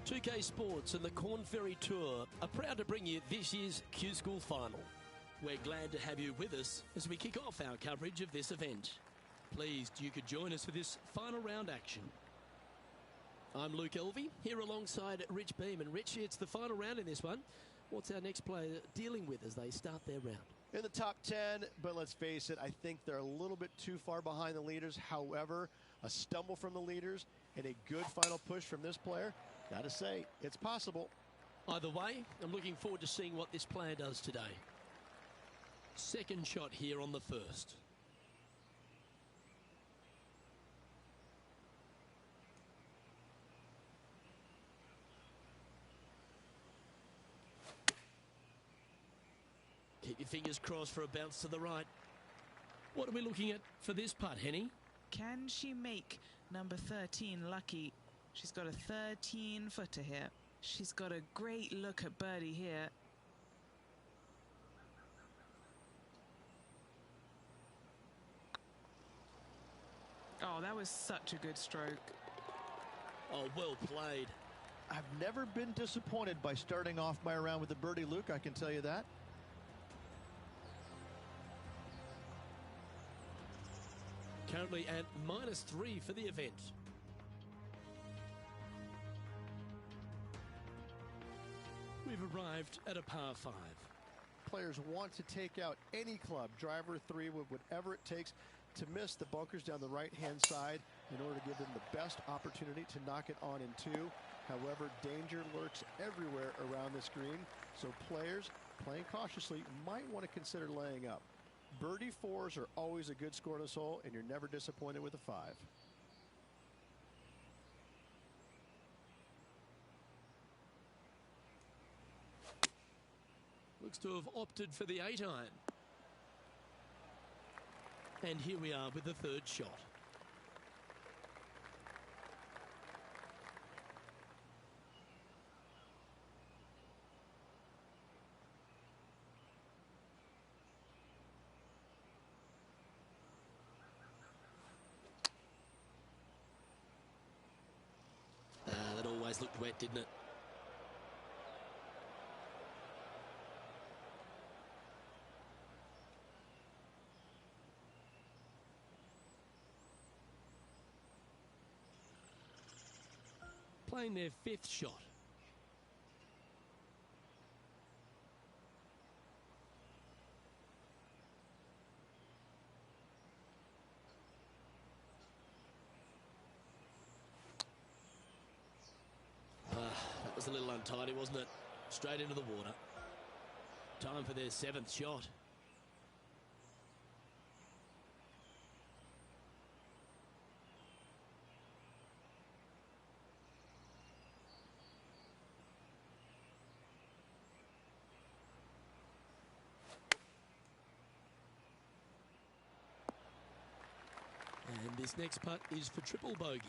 2K Sports and the Corn Ferry Tour are proud to bring you this year's Q School Final. We're glad to have you with us as we kick off our coverage of this event. Pleased you could join us for this final round action. I'm Luke Elvey, here alongside Rich Beam. And Rich, it's the final round in this one. What's our next player dealing with as they start their round? In the top 10, but let's face it, I think they're a little bit too far behind the leaders. However, a stumble from the leaders and a good final push from this player, gotta say, it's possible. Either way, I'm looking forward to seeing what this player does today. Second shot here on the first. Keep your fingers crossed for a bounce to the right. What are we looking at for this putt, Henny? Can she make number 13 lucky? She's got a 13-footer here. She's got a great look at birdie here. Oh, that was such a good stroke. Oh, well played. I've never been disappointed by starting off my round with a birdie, Luke, I can tell you that. Currently at -3 for the event. We've arrived at a par 5. Players want to take out any club, driver, 3 wood, whatever it takes to miss the bunkers down the right-hand side in order to give them the best opportunity to knock it on in 2. However, danger lurks everywhere around this green, so players playing cautiously might want to consider laying up. Birdie 4s are always a good score to this hole, and you're never disappointed with a 5. Looks to have opted for the 8-iron. And here we are with the third shot. That always looked wet, didn't it? Playing their 5th shot. That was a little untidy, wasn't it? Straight into the water. Time for their 7th shot. And this next putt is for triple bogey.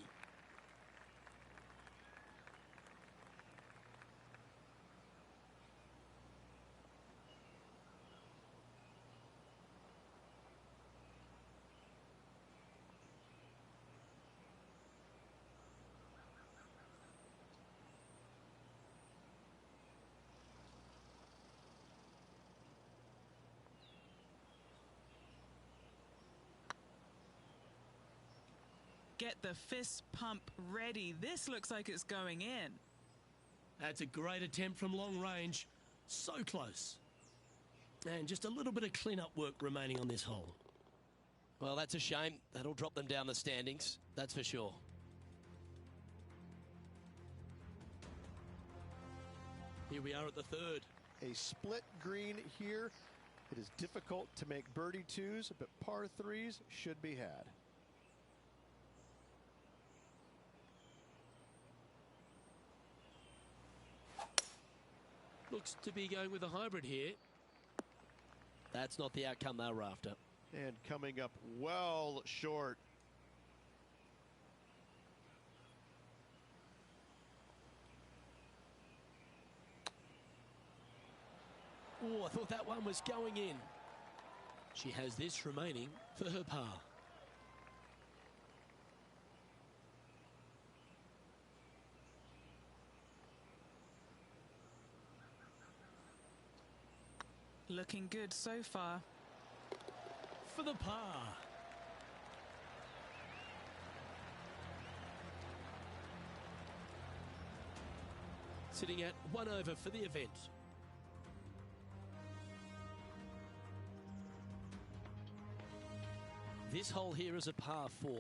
Get the fist pump ready. This looks like it's going in. That's a great attempt from long range. So close. And just a little bit of clean-up work remaining on this hole. Well, that's a shame. That'll drop them down the standings, that's for sure. Here we are at the third. A split green here. It is difficult to make birdie 2s, but par 3s should be had. Looks to be going with a hybrid here. That's not the outcome they were after. And coming up well short. Oh, I thought that one was going in. She has this remaining for her par. Looking good so far. For the par. Sitting at 1 over for the event. This hole here is a par 4.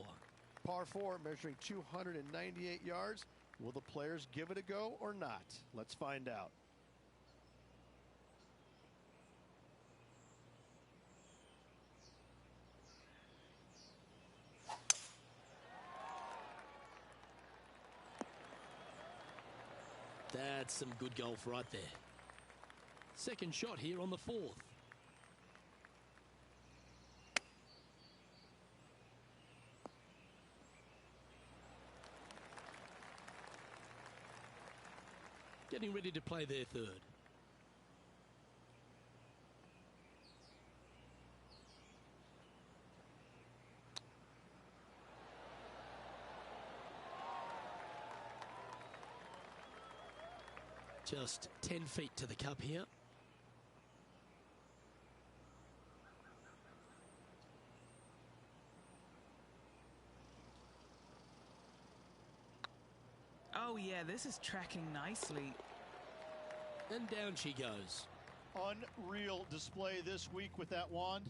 Par 4 measuring 298 yards. Will the players give it a go or not? Let's find out. That's some good golf right there. Second shot here on the 4th. Getting ready to play their third. Just 10 feet to the cup here. Oh yeah, this is tracking nicely. And down she goes. Unreal display this week with that wand.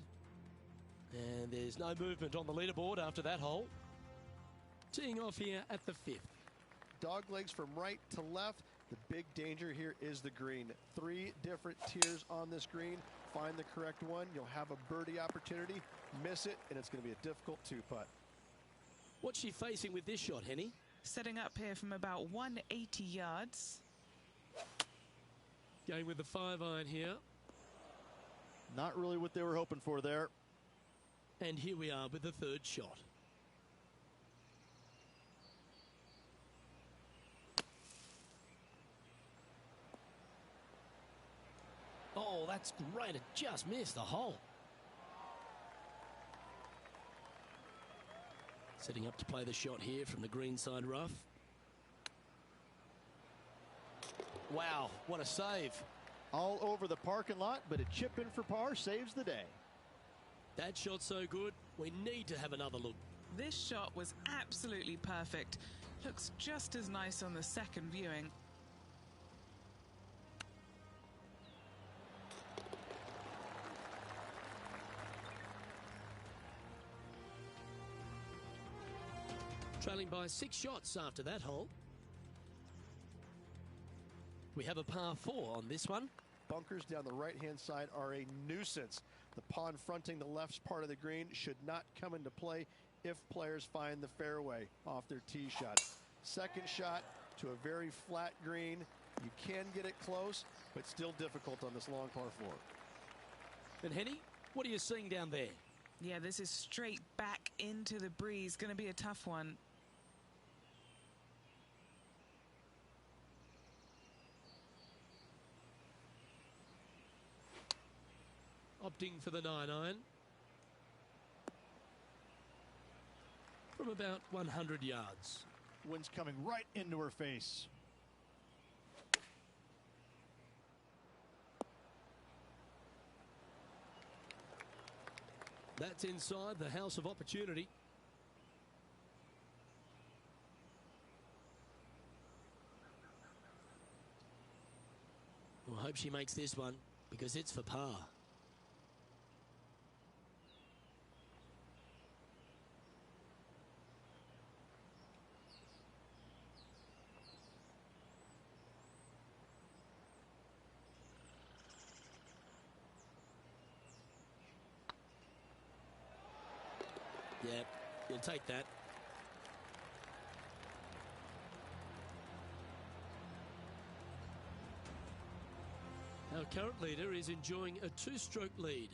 And there's no movement on the leaderboard after that hole. Teeing off here at the 5th. Dog legs from right to left. The big danger here is the green. 3 different tiers on this green. Find the correct one. You'll have a birdie opportunity. Miss it, and it's going to be a difficult 2-putt. What's she facing with this shot, Henny? Setting up here from about 180 yards. Going with the 5-iron here. Not really what they were hoping for there. And here we are with the third shot. Oh, that's great. It just missed the hole. Setting up to play the shot here from the greenside rough. Wow, what a save. All over the parking lot, but a chip in for par saves the day. That shot's so good, we need to have another look. This shot was absolutely perfect. Looks just as nice on the second viewing. Trailing by 6 shots after that hole. We have a par 4 on this one. Bunkers down the right-hand side are a nuisance. The pond fronting the left part of the green should not come into play if players find the fairway off their tee shot. Second shot to a very flat green. You can get it close, but still difficult on this long par 4. And Henny, what are you seeing down there? Yeah, this is straight back into the breeze. Going to be a tough one. Opting for the 9-iron. From about 100 yards. Wind's coming right into her face. That's inside the house of opportunity. Well, I hope she makes this one because it's for par. Yeah, you'll take that. Our current leader is enjoying a 2-stroke lead.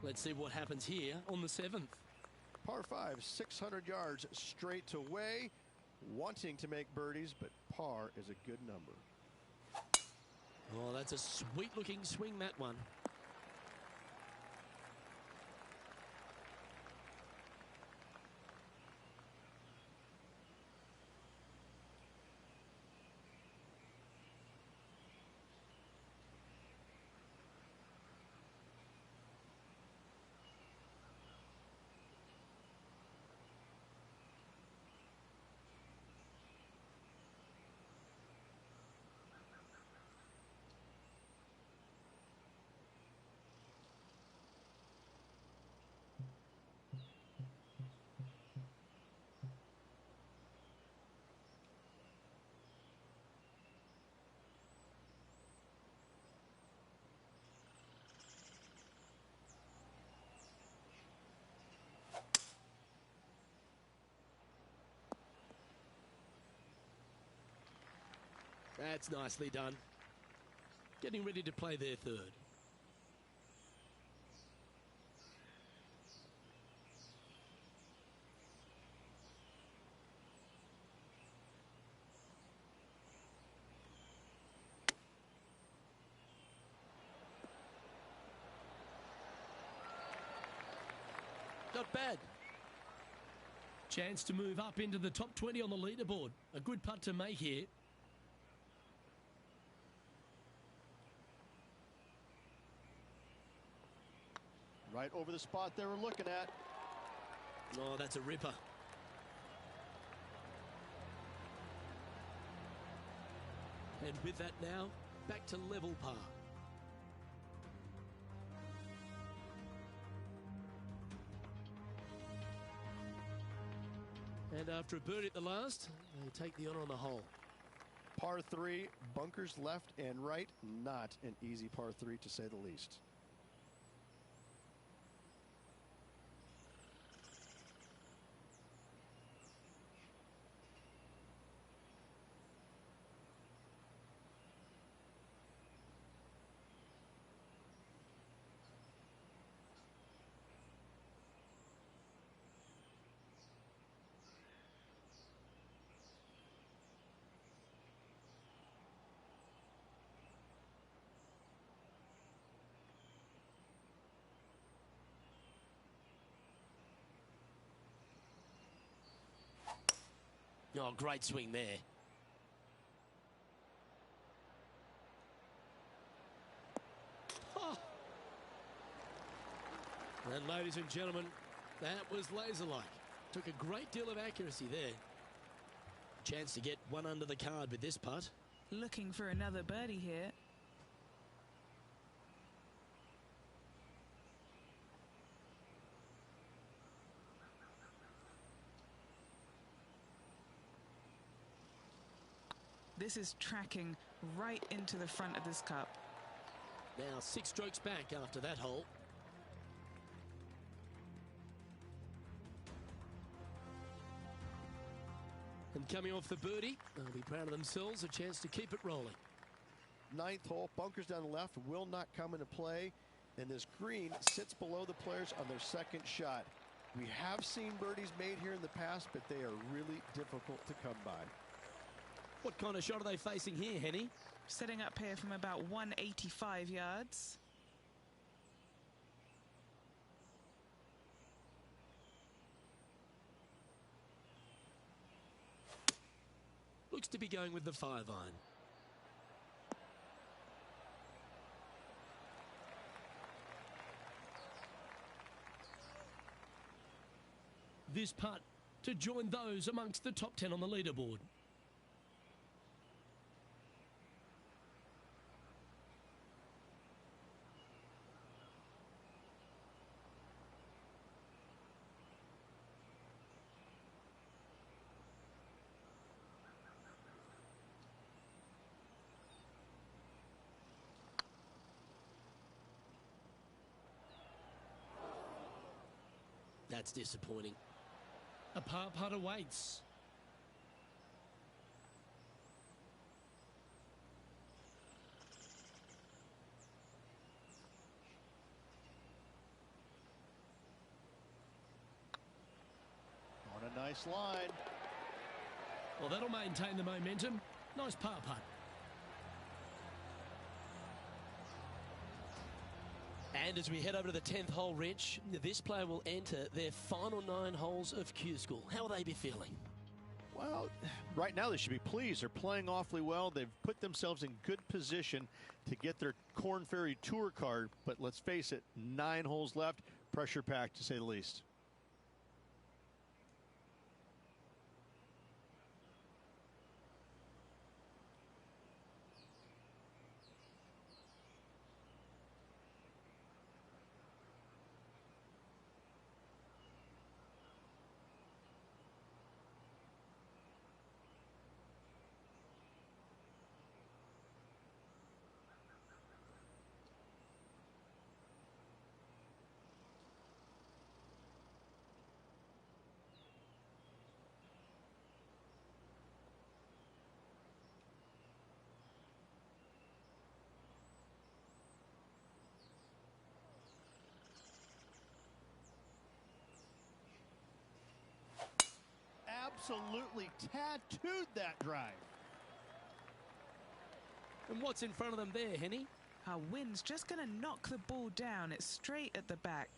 Let's see what happens here on the 7th. Par 5, 600 yards straight away. Wanting to make birdies, but par is a good number. Oh, that's a sweet-looking swing, that one. That's nicely done. Getting ready to play their third. Not bad. Chance to move up into the top 20 on the leaderboard. A good putt to make here. Right over the spot they were looking at. Oh, that's a ripper. And with that now, back to level par. And after a birdie at the last, they take the honour on the hole. Par 3, bunkers left and right. Not an easy par 3 to say the least. Oh, great swing there. Oh. And ladies and gentlemen, that was laser-like. Took a great deal of accuracy there. Chance to get one under the card with this putt. Looking for another birdie here. This is tracking right into the front of this cup. Now 6 strokes back after that hole. And coming off the birdie, they'll be proud of themselves. A chance to keep it rolling. 9th hole, bunkers down the left will not come into play. And this green sits below the players on their second shot. We have seen birdies made here in the past, but they are really difficult to come by. What kind of shot are they facing here, Henny? Setting up here from about 185 yards. Looks to be going with the 5-iron. This putt to join those amongst the top 10 on the leaderboard. That's disappointing. A par putt awaits. On a nice line. Well, that'll maintain the momentum. Nice par putt. And as we head over to the 10th hole, Rich, this player will enter their final 9 holes of Q School. How will they be feeling? Well, right now they should be pleased. They're playing awfully well. They've put themselves in good position to get their Korn Ferry Tour card. But let's face it, 9 holes left. Pressure packed, to say the least. absolutely tattooed that drive. And what's in front of them there, Henny? Her wind's just going to knock the ball down. It's straight at the back.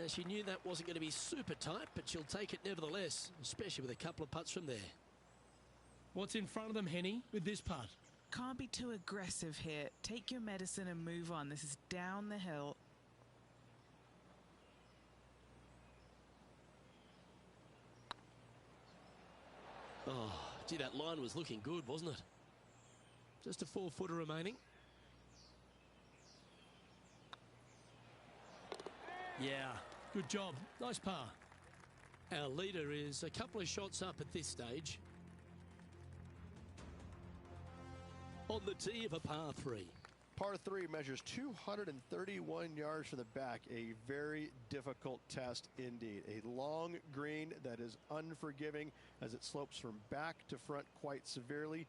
She knew that wasn't going to be super tight, but she'll take it nevertheless, especially with a couple of putts from there. What's in front of them, Henny, with this putt? Can't be too aggressive here. Take your medicine and move on. This is down the hill. Oh, gee, that line was looking good, wasn't it? Just a 4-footer remaining. Yeah, good job. Nice par. Our leader is a couple of shots up at this stage. On the tee of a par 3. Par 3 measures 231 yards from the back. A very difficult test indeed. A long green that is unforgiving as it slopes from back to front quite severely.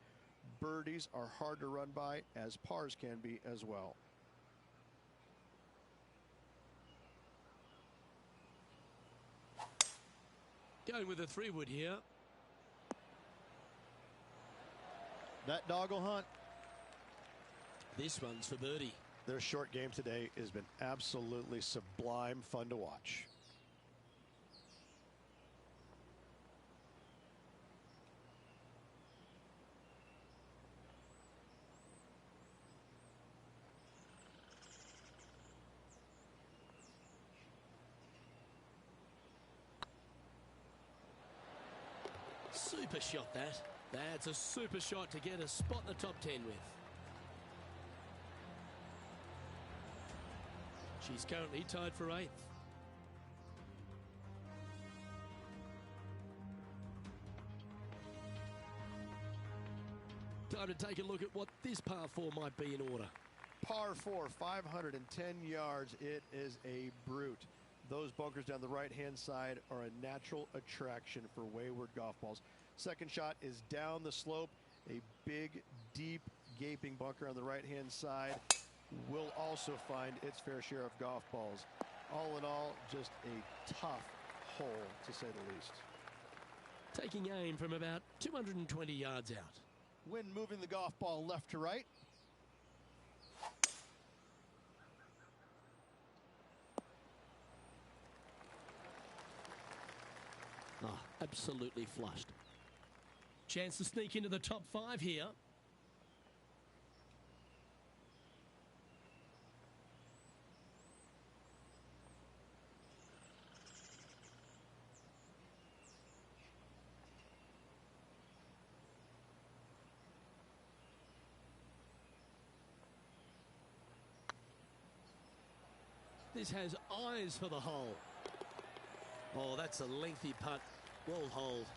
Birdies are hard to run by, as pars can be as well. Going with a 3-wood here. That dog will hunt. This one's for birdie. Their short game today has been absolutely sublime fun to watch. Super shot, that. That's a super shot to get a spot in the top 10 with. She's currently tied for 8th. Time to take a look at what this par 4 might be in order. Par 4, 510 yards. It is a brute. Those bunkers down the right-hand side are a natural attraction for wayward golf balls. Second shot is down the slope. A big, deep, gaping bunker on the right-hand side will also find its fair share of golf balls. All in all, just a tough hole, to say the least. Taking aim from about 220 yards out. Wind moving the golf ball left to right. Oh, absolutely flushed. Chance to sneak into the top 5 here. This has eyes for the hole. Oh, that's a lengthy putt. Well holed.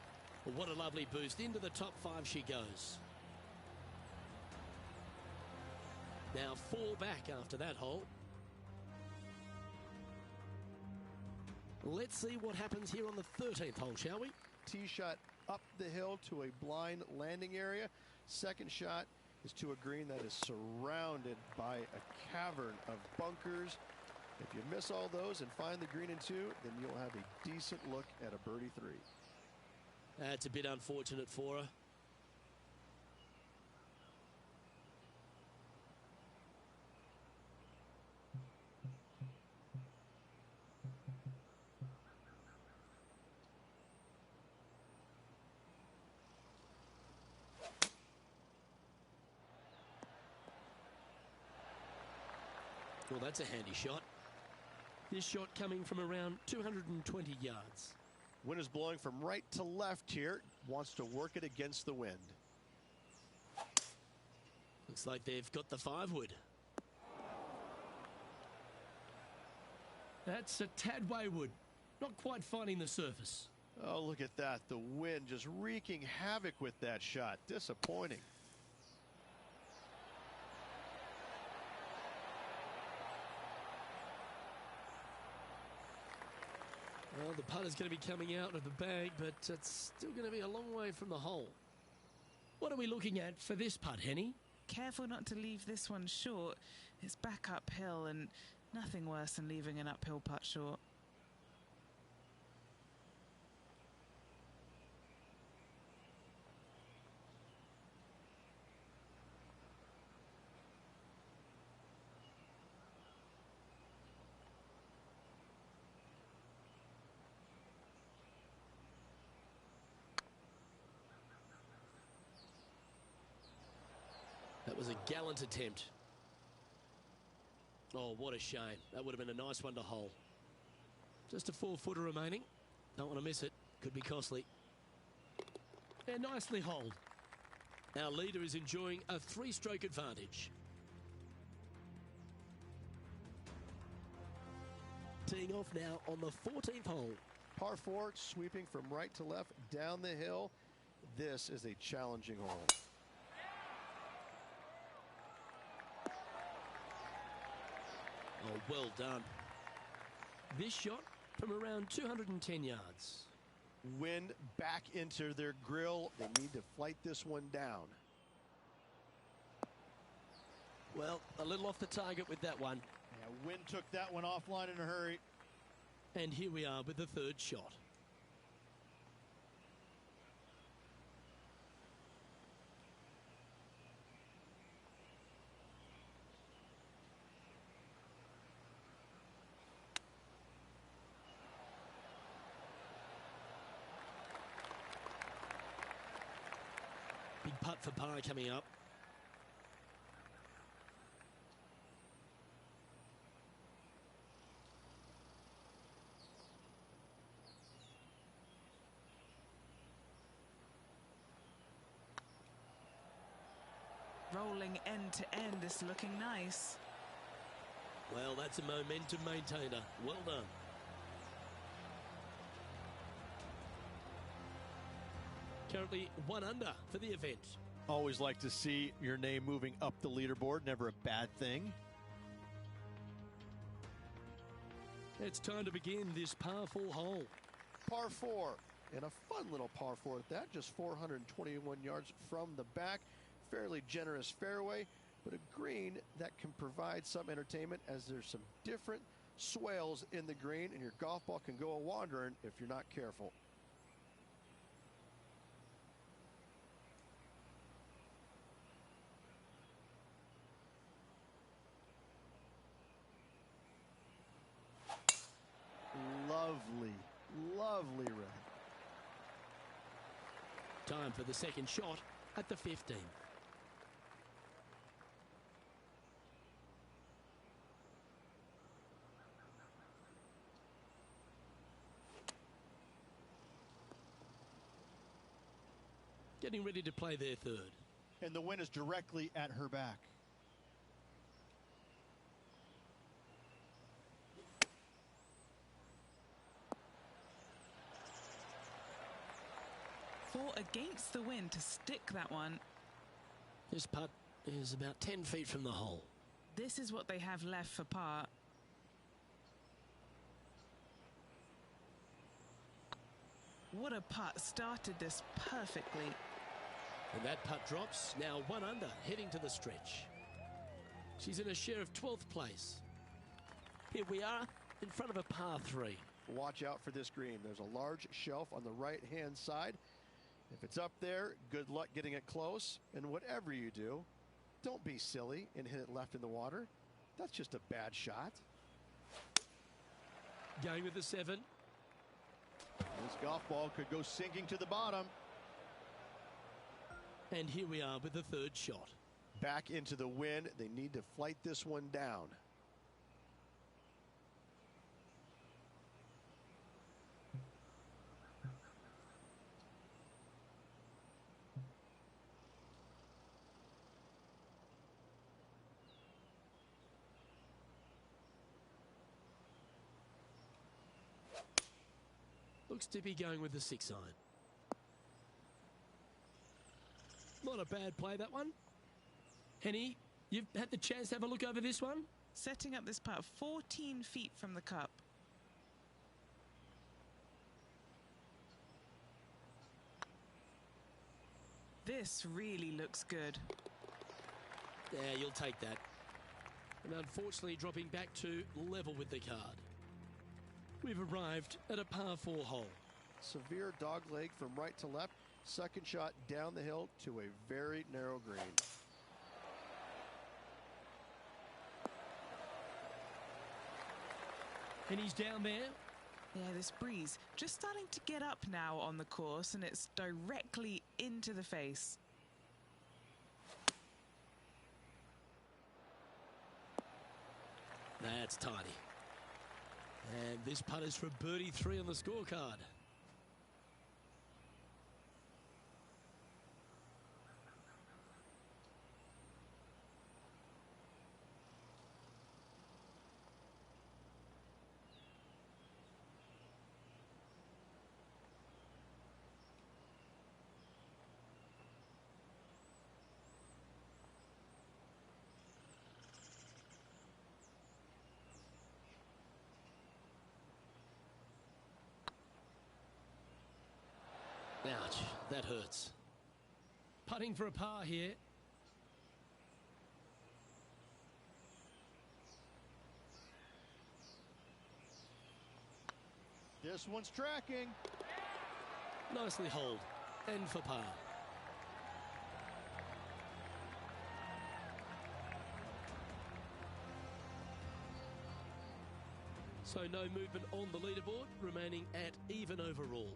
What a lovely boost. Into the top 5 she goes. Now 4 back after that hole. Let's see what happens here on the 13th hole, shall we? Tee shot up the hill to a blind landing area. Second shot is to a green that is surrounded by a cavern of bunkers. If you miss all those and find the green in 2, then you'll have a decent look at a birdie 3. That's a bit unfortunate for her. Well, that's a handy shot. This shot coming from around 220 yards. Wind is blowing from right to left here. Wants to work it against the wind. Looks like they've got the 5-wood. That's a tad wayward. Not quite finding the surface. Oh, look at that. The wind just wreaking havoc with that shot. Disappointing. Well, the putt is going to be coming out of the bag, but it's still going to be a long way from the hole. What are we looking at for this putt, Henny? Careful not to leave this one short. It's back uphill, and nothing worse than leaving an uphill putt short. That was a gallant attempt. Oh, what a shame. That would have been a nice one to hole. Just a 4-footer remaining. Don't want to miss it. Could be costly. And nicely holed. Our leader is enjoying a 3-stroke advantage. Teeing off now on the 14th hole. Par 4, sweeping from right to left down the hill. This is a challenging hole. Oh, well done. This shot from around 210 yards. Wind back into their grill. They need to flight this one down. Well, a little off the target with that one. Yeah, wind took that one offline in a hurry. And here we are with the 3rd shot. Big putt for par coming up. Rolling end to end, this looking nice. Well, that's a momentum maintainer. Well done. Currently 1 under for the event. Always like to see your name moving up the leaderboard. Never a bad thing. It's time to begin this par 4 hole. Par 4, and a fun little par 4 at that. Just 421 yards from the back. Fairly generous fairway, but a green that can provide some entertainment as there's some different swales in the green, and your golf ball can go a-wandering if you're not careful. Lovely, lovely red. Time for the 2nd shot at the 15. Getting ready to play their 3rd. And the wind is directly at her back. Against the wind to stick that one. This putt is about 10 feet from the hole. This is what they have left for par. What a putt. Started this perfectly. And that putt drops. Now 1 under, heading to the stretch. She's in a share of 12th place. Here we are in front of a par 3. Watch out for this green. There's a large shelf on the right-hand side. If it's up there, good luck getting it close. And whatever you do, don't be silly and hit it left in the water. That's just a bad shot. Going with the 7. This golf ball could go sinking to the bottom. And here we are with the 3rd shot. Back into the wind. They need to flight this one down. Looks to be going with the 6-iron. Not a bad play, that one. Henny, you've had the chance to have a look over this one? Setting up this putt 14 feet from the cup. This really looks good. Yeah, you'll take that. And unfortunately dropping back to level with the card. We've arrived at a par 4 hole. Severe dog leg from right to left. Second shot down the hill to a very narrow green. And he's down there. Yeah, this breeze just starting to get up now on the course, and it's directly into the face. That's tidy. And this putt is for birdie 3 on the scorecard. Ouch, that hurts. Putting for a par here. This one's tracking. Nicely holed. And for par. So no movement on the leaderboard, remaining at even overall.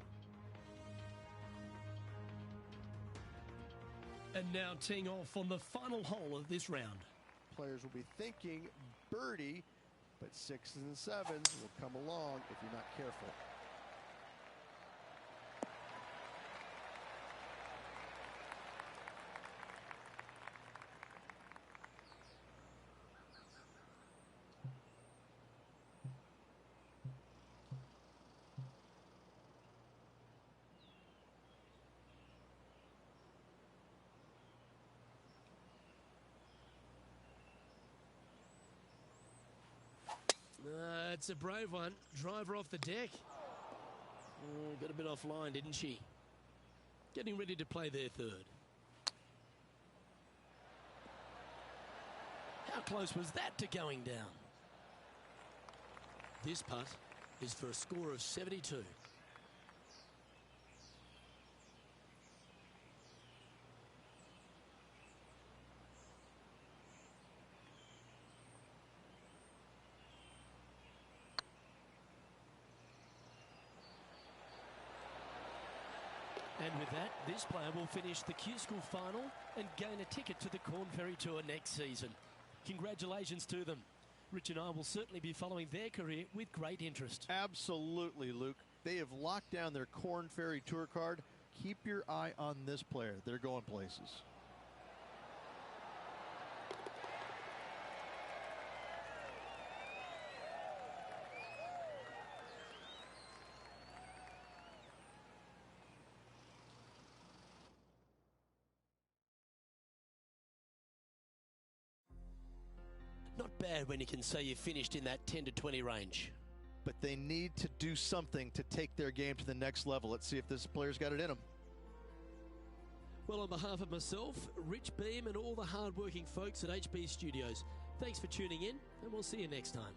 And now teeing off on the final hole of this round. Players will be thinking birdie, but 6s and 7s will come along if you're not careful. It's a brave one. Driver off the deck. Got a bit offline, didn't she? Getting ready to play their third. How close was that to going down? This putt is for a score of 72. And with that, this player will finish the Q School final and gain a ticket to the Corn Ferry Tour next season. Congratulations to them. Rich and I will certainly be following their career with great interest. Absolutely, Luke. They have locked down their Corn Ferry Tour card. Keep your eye on this player. They're going places. Not bad when you can say you finished in that 10 to 20 range. But they need to do something to take their game to the next level. Let's see if this player's got it in him. Well, on behalf of myself, Rich Beam, and all the hard-working folks at HB Studios, thanks for tuning in, and we'll see you next time.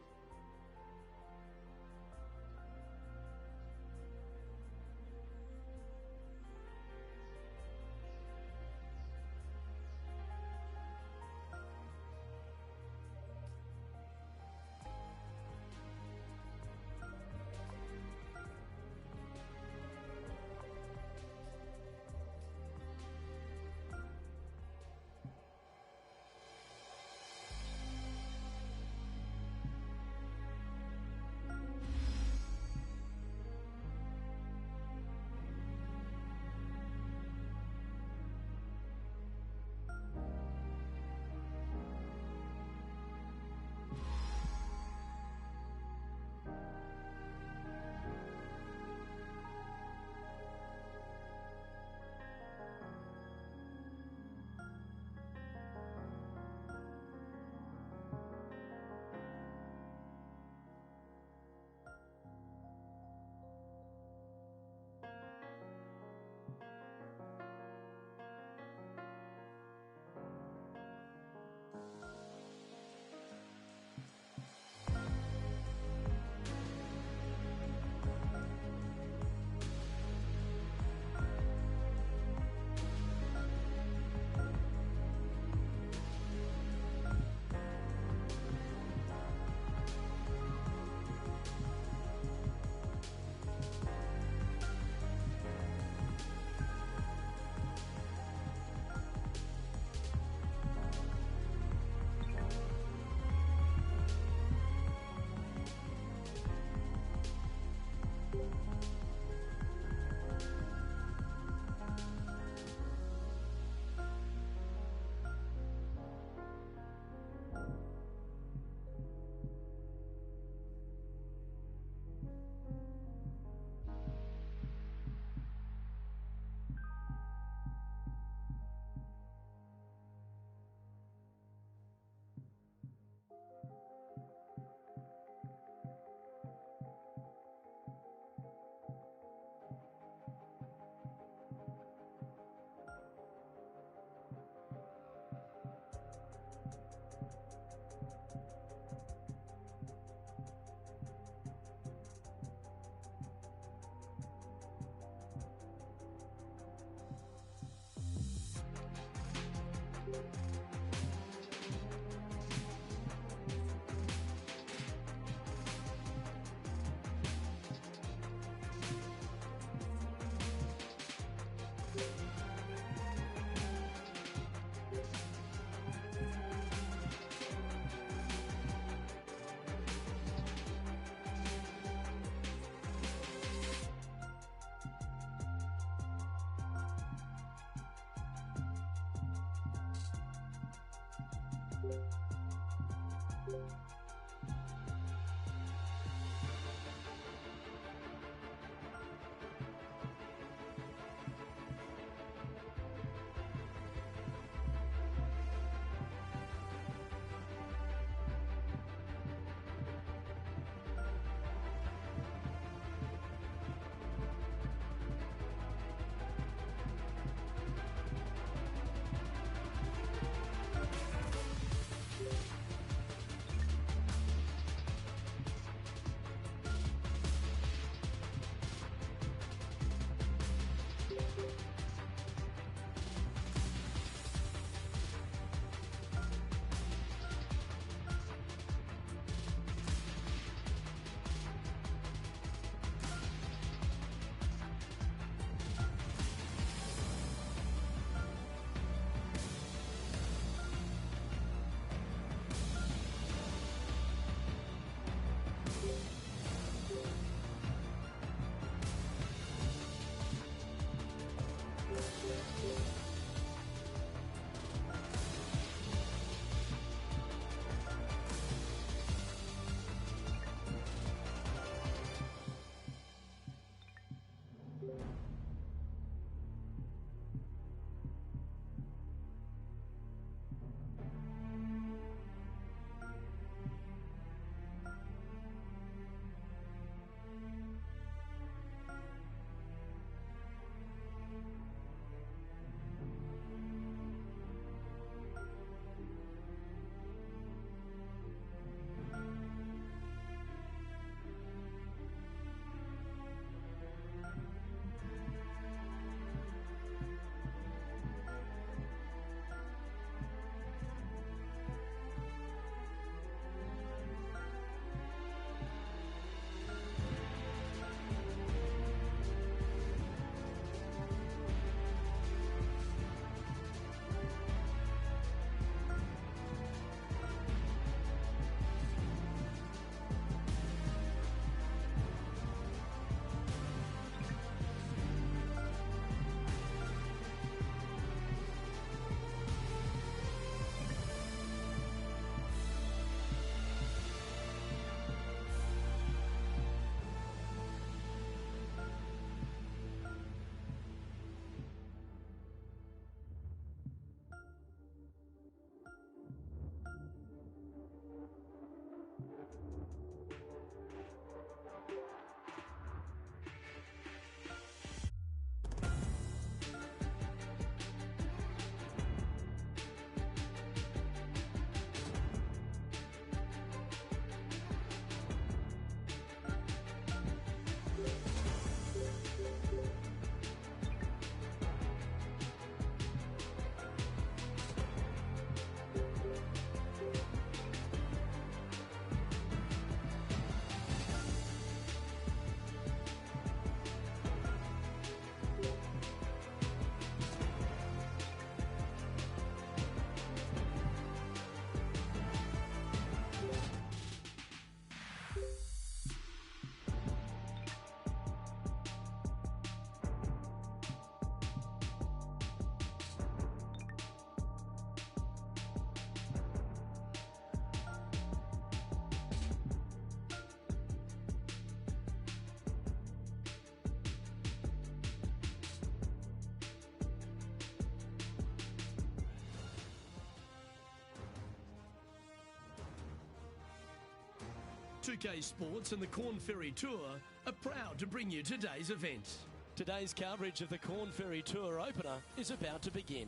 2K Sports and the Corn Ferry Tour are proud to bring you today's event. Today's coverage of the Corn Ferry Tour opener is about to begin.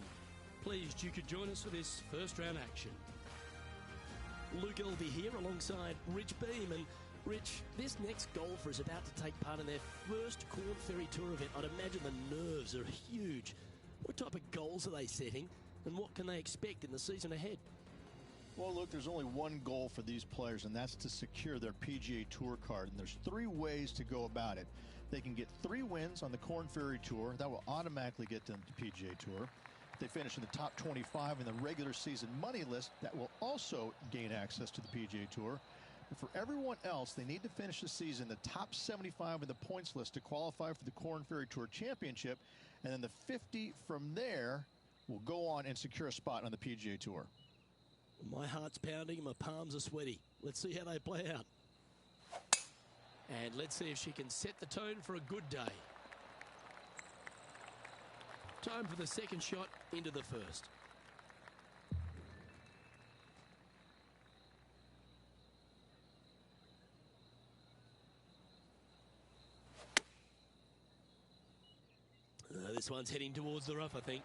Pleased you could join us for this first round action. Luke Elby here alongside Rich Beam. And Rich, this next golfer is about to take part in their first Corn Ferry Tour event. I'd imagine the nerves are huge. What type of goals are they setting? And what can they expect in the season ahead? Well, look, there's only one goal for these players, and that's to secure their PGA Tour card. And there's 3 ways to go about it. They can get 3 wins on the Korn Ferry Tour. That will automatically get them to PGA Tour. If they finish in the top 25 in the regular season money list, that will also gain access to the PGA Tour. But for everyone else, they need to finish the season the top 75 in the points list to qualify for the Korn Ferry Tour Championship. And then the 50 from there will go on and secure a spot on the PGA Tour. My heart's pounding, my palms are sweaty. Let's see how they play out. And let's see if she can set the tone for a good day. Time for the second shot into the first. This one's heading towards the rough, I think.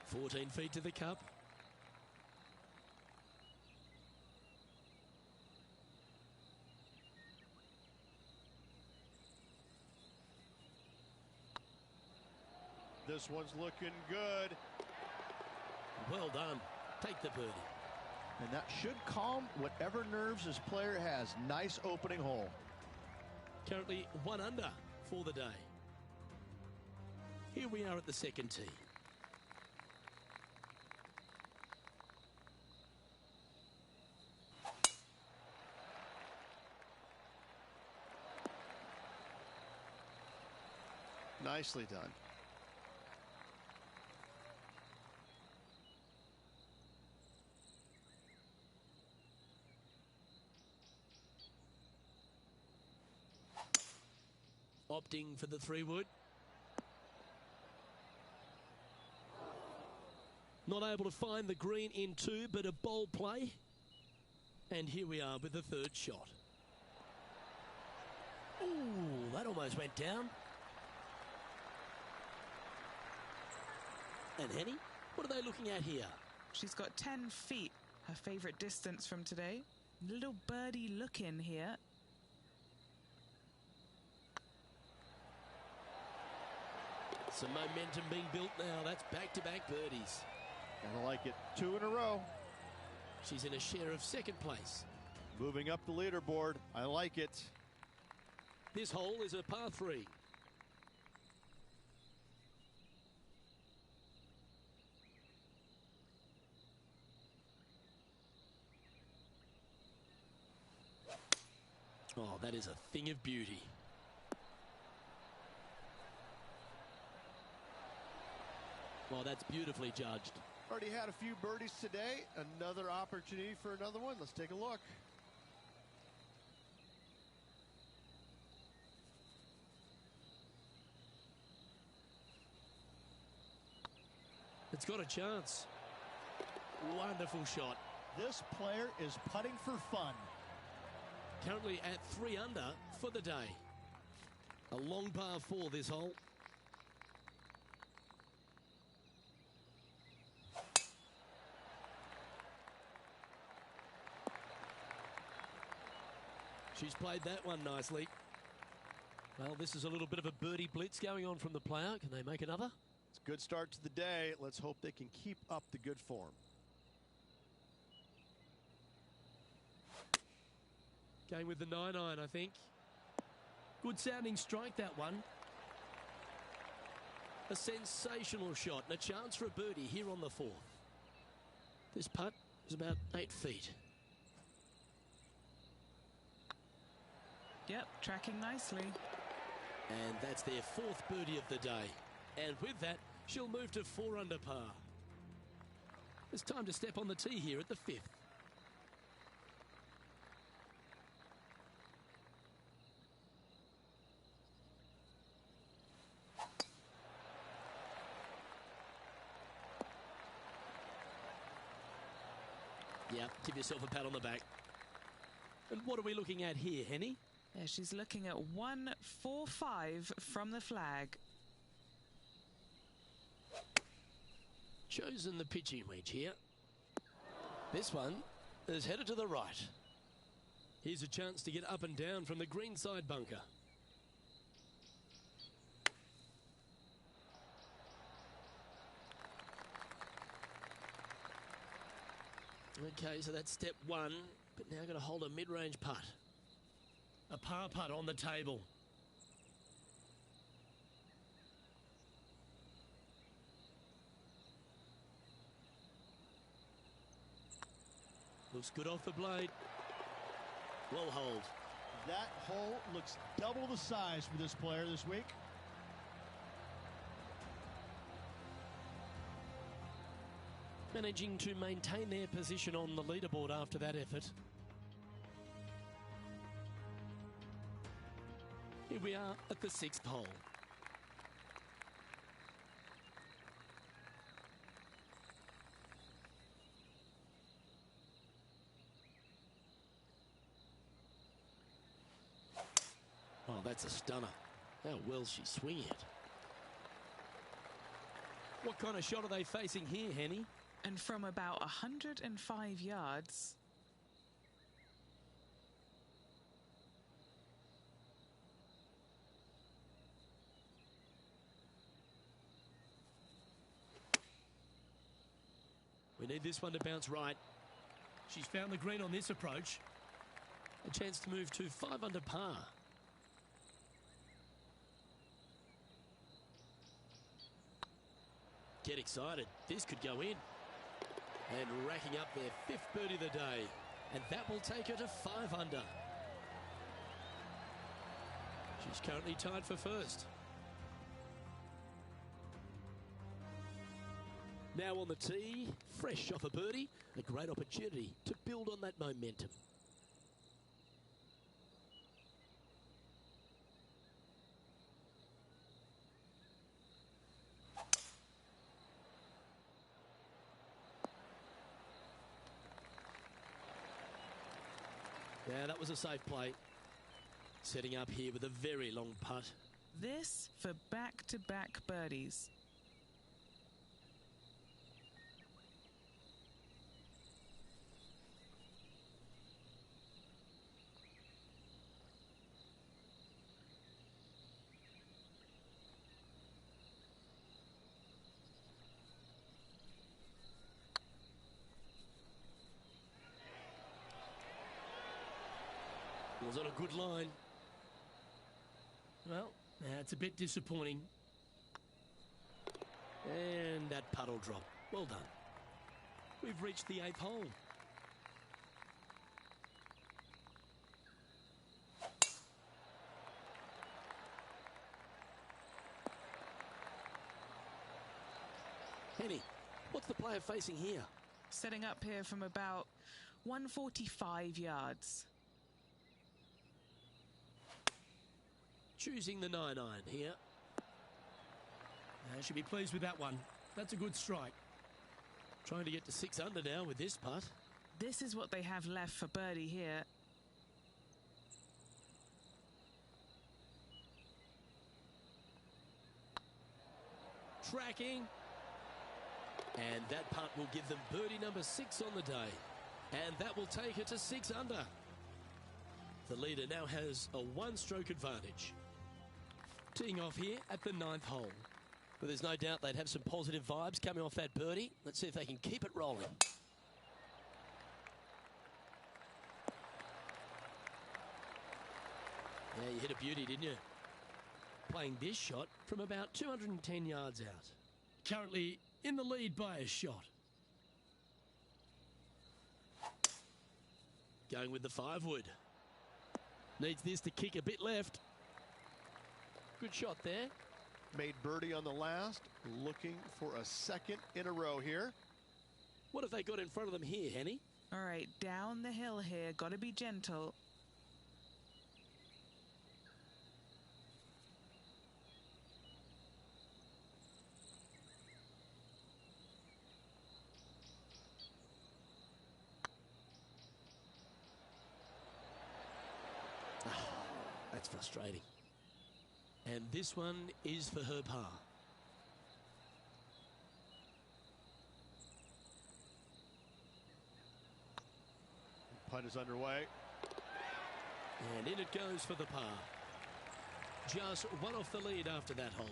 14 feet to the cup. This one's looking good. Well done. Take the birdie. And that should calm whatever nerves this player has. Nice opening hole. Currently 1 under for the day. Here we are at the second tee. Nicely done. Opting for the 3-wood. Not able to find the green in 2, but a bold play. And here we are with the third shot. Ooh, that almost went down. And Henny, what are they looking at here? She's got 10 feet, her favorite distance from today. Little birdie look in here. Some momentum being built now. That's back-to-back birdies. And I like it. 2 in a row. She's in a share of second place. Moving up the leaderboard. I like it. This hole is a par 3. Oh, that is a thing of beauty. Well, that's beautifully judged. Already had a few birdies today. Another opportunity for another one. Let's take a look. It's got a chance. Wonderful shot. This player is putting for fun. Currently at 3 under for the day. A long par 4 this hole. She's played that one nicely. Well, this is a little bit of a birdie blitz going on from the player. Can they make another? It's a good start to the day. Let's hope they can keep up the good form. Going with the 9-iron, I think. Good sounding strike, that one. A sensational shot and a chance for a birdie here on the 4th. This putt is about 8 feet. Yep, tracking nicely. And that's their 4th birdie of the day. And with that, she'll move to 4 under par. It's time to step on the tee here at the 5th. Yeah, give yourself a pat on the back. And what are we looking at here, Henny? Yeah, she's looking at 145 from the flag. Chosen the pitching wedge here. This one is headed to the right. Here's a chance to get up and down from the green side bunker. Okay, so that's step one, but now got to hold a mid-range putt. A par putt on the table. Looks good off the blade. Well hold. That hole looks double the size for this player this week. Managing to maintain their position on the leaderboard after that effort. Here we are at the 6th hole. Oh, that's a stunner. How well she's swinging it. What kind of shot are they facing here, Henny? And from about 105 yards. We need this one to bounce right. She's found the green on this approach. A chance to move to 5 under par. Get excited. This could go in. And racking up their 5th birdie of the day. And that will take her to 5 under. She's currently tied for first. Now on the tee, fresh off a birdie, a great opportunity to build on that momentum. Yeah, that was a safe play. Setting up here with a very long putt. This for back-to-back birdies. Was on a good line. Well, that's a bit disappointing. And that puddle drop. Well done. We've reached the 8th hole. Henny, what's the player facing here? Setting up here from about 145 yards. Choosing the 9-iron here. Should be pleased with that one. That's a good strike. Trying to get to 6 under now with this putt. This is what they have left for birdie here. Tracking. And that putt will give them birdie number 6 on the day. And that will take her to 6 under. The leader now has a 1-stroke advantage. Teeing off here at the 9th hole. But there's no doubt they'd have some positive vibes coming off that birdie. Let's see if they can keep it rolling. Yeah, you hit a beauty, didn't you? Playing this shot from about 210 yards out. Currently in the lead by a shot. Going with the 5-wood. Needs this to kick a bit left. Good shot there. Made birdie on the last, looking for a 2nd in a row here. What have they got in front of them here, Henny? All right, down the hill here. Got to be gentle. That's frustrating. And this one is for her par. Putt is underway. And in it goes for the par. Just one off the lead after that hole.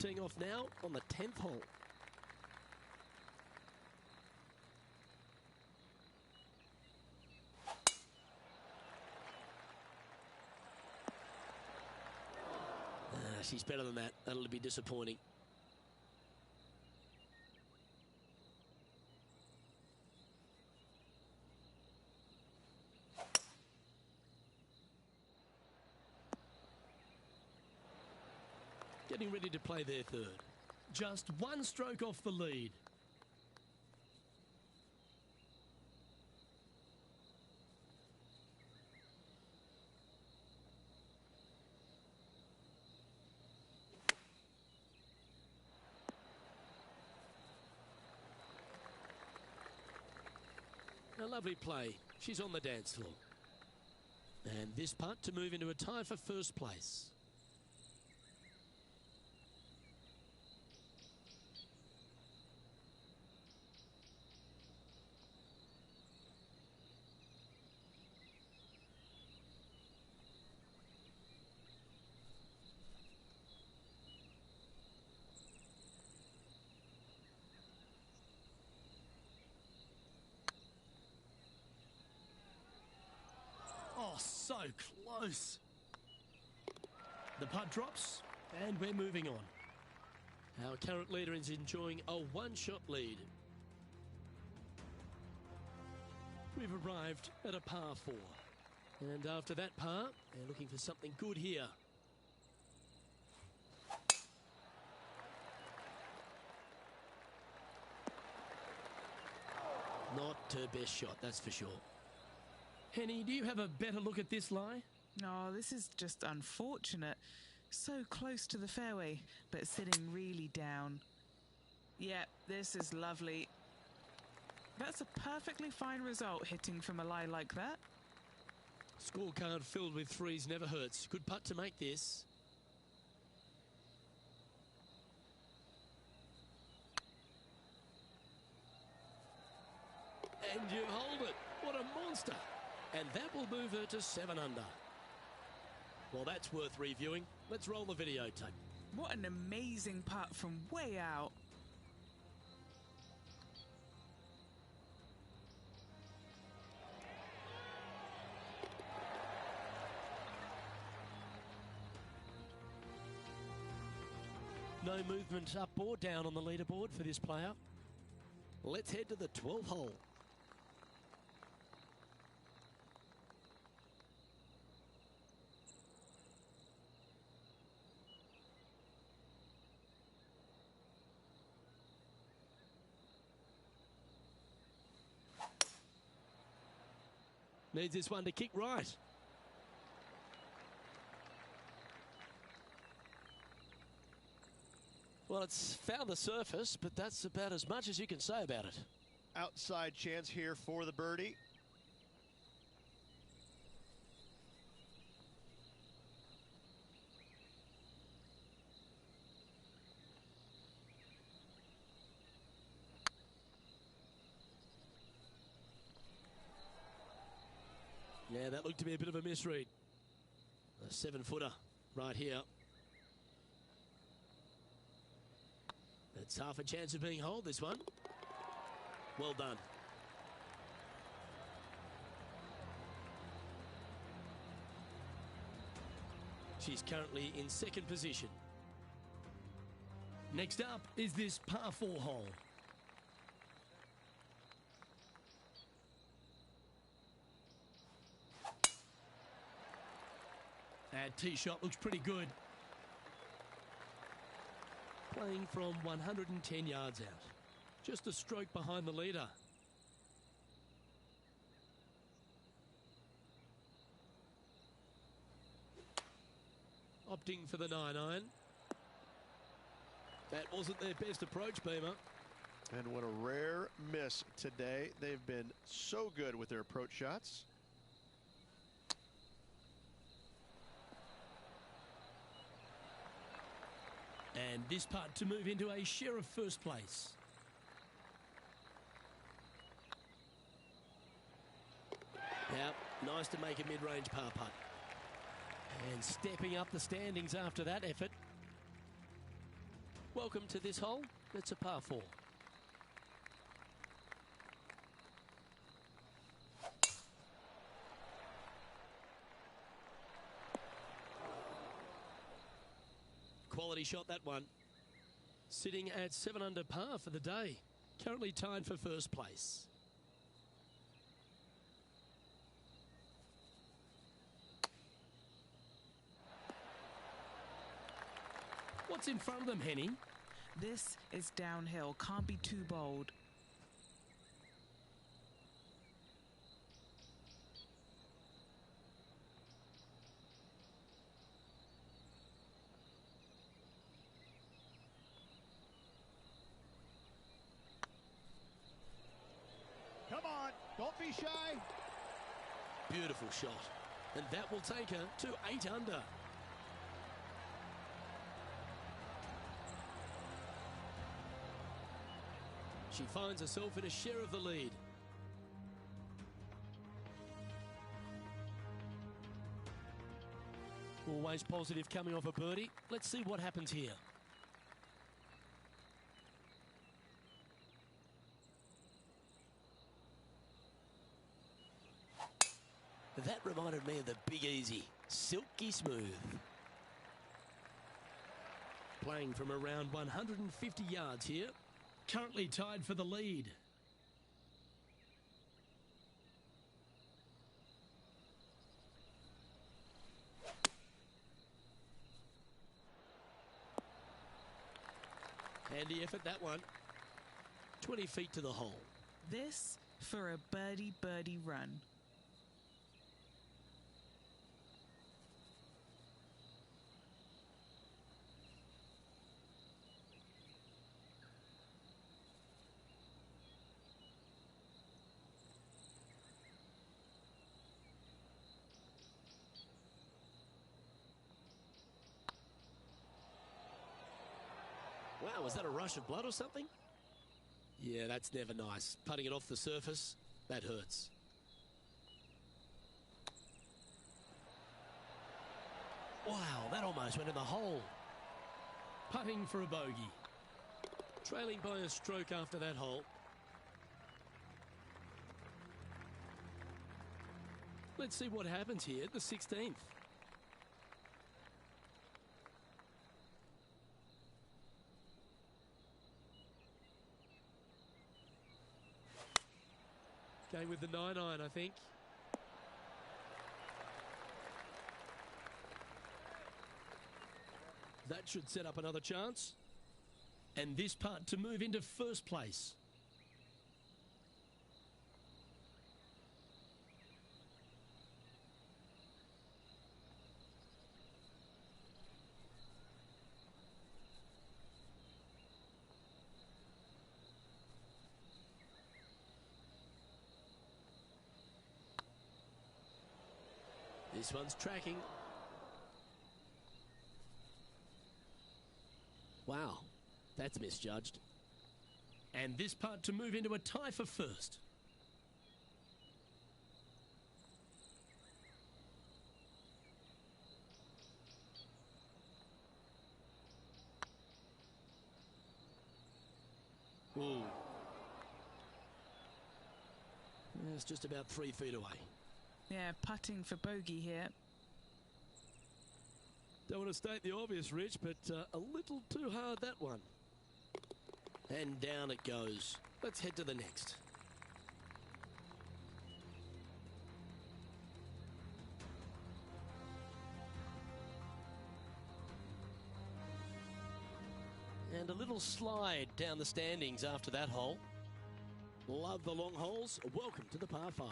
teeing off now on the 10th hole. She's better than that. That'll be disappointing. Getting ready to play their third. Just one stroke off the lead. A lovely play. She's on the dance floor. And this putt to move into a tie for first place. Oh, so close. The putt drops, and we're moving on. Our current leader is enjoying a one-shot lead. We've arrived at a par 4. And after that par, they're looking for something good here. Not her best shot, that's for sure. Henny, do you have a better look at this lie? Oh, this is just unfortunate. So close to the fairway, but sitting really down. Yeah, this is lovely. That's a perfectly fine result, hitting from a lie like that. Scorecard filled with threes never hurts. Good putt to make this. And you hold it. What a monster. And that will move her to 7 under. Well, that's worth reviewing. Let's roll the videotape. What an amazing putt from way out. No movement up or down on the leaderboard for this player. Let's head to the 12th hole. Needs this one to kick right. Well, it's found the surface, but that's about as much as you can say about it. Outside chance here for the birdie. Yeah, that looked to be a bit of a misread. A 7-footer right here. It's half a chance of being holed, this one. Well done. She's currently in second position. Next up is this par 4 hole. That tee shot looks pretty good. Playing from 110 yards out. Just a stroke behind the leader. Opting for the 9-iron. That wasn't their best approach, Beamer. And what a rare miss today. They've been so good with their approach shots. And this putt to move into a share of first place. Now, nice to make a mid-range par putt. And stepping up the standings after that effort. Welcome to this hole. It's a par 4. Quality shot, that one. Sitting at 7 under par for the day. Currently tied for first place. What's in front of them, Henny? This is downhill. Can't be too bold. Come on, don't be shy. Beautiful shot. And that will take her to 8 under. She finds herself in a share of the lead. Always positive coming off a birdie. Let's see what happens here. That reminded me of the Big Easy. Silky smooth. Playing from around 150 yards here. Currently tied for the lead. Handy effort, that one. 20 feet to the hole. This for a birdie run. Wow, was that a rush of blood or something? Yeah, that's never nice. Putting it off the surface, that hurts. Wow, that almost went in the hole. Putting for a bogey. Trailing by a stroke after that hole. Let's see what happens here at the 16th. Going with the 9-iron, I think. That should set up another chance. And this putt to move into first place. This one's tracking. Wow, that's misjudged. And this putt to move into a tie for first. Ooh. It's just about 3 feet away. Yeah, putting for bogey here. Don't want to state the obvious, Rich, but a little too hard, that one. And down it goes. Let's head to the next. And a little slide down the standings after that hole. Love the long holes. Welcome to the par 5.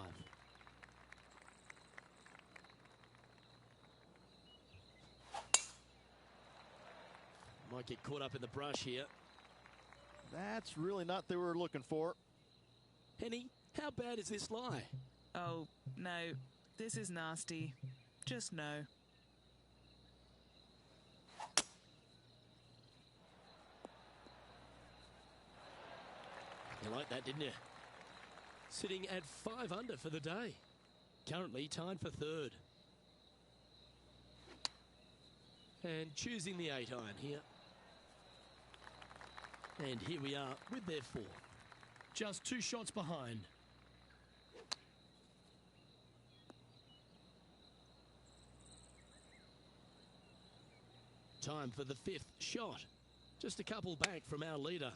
Might get caught up in the brush here. That's really not what they were looking for. Henny, how bad is this lie? Oh, no. This is nasty. Just no. You like that, didn't you? Sitting at 5 under for the day. Currently tied for third. And choosing the 8-iron here. And here we are with their four. Just 2 shots behind. Time for the 5th shot. Just a couple back from our leader.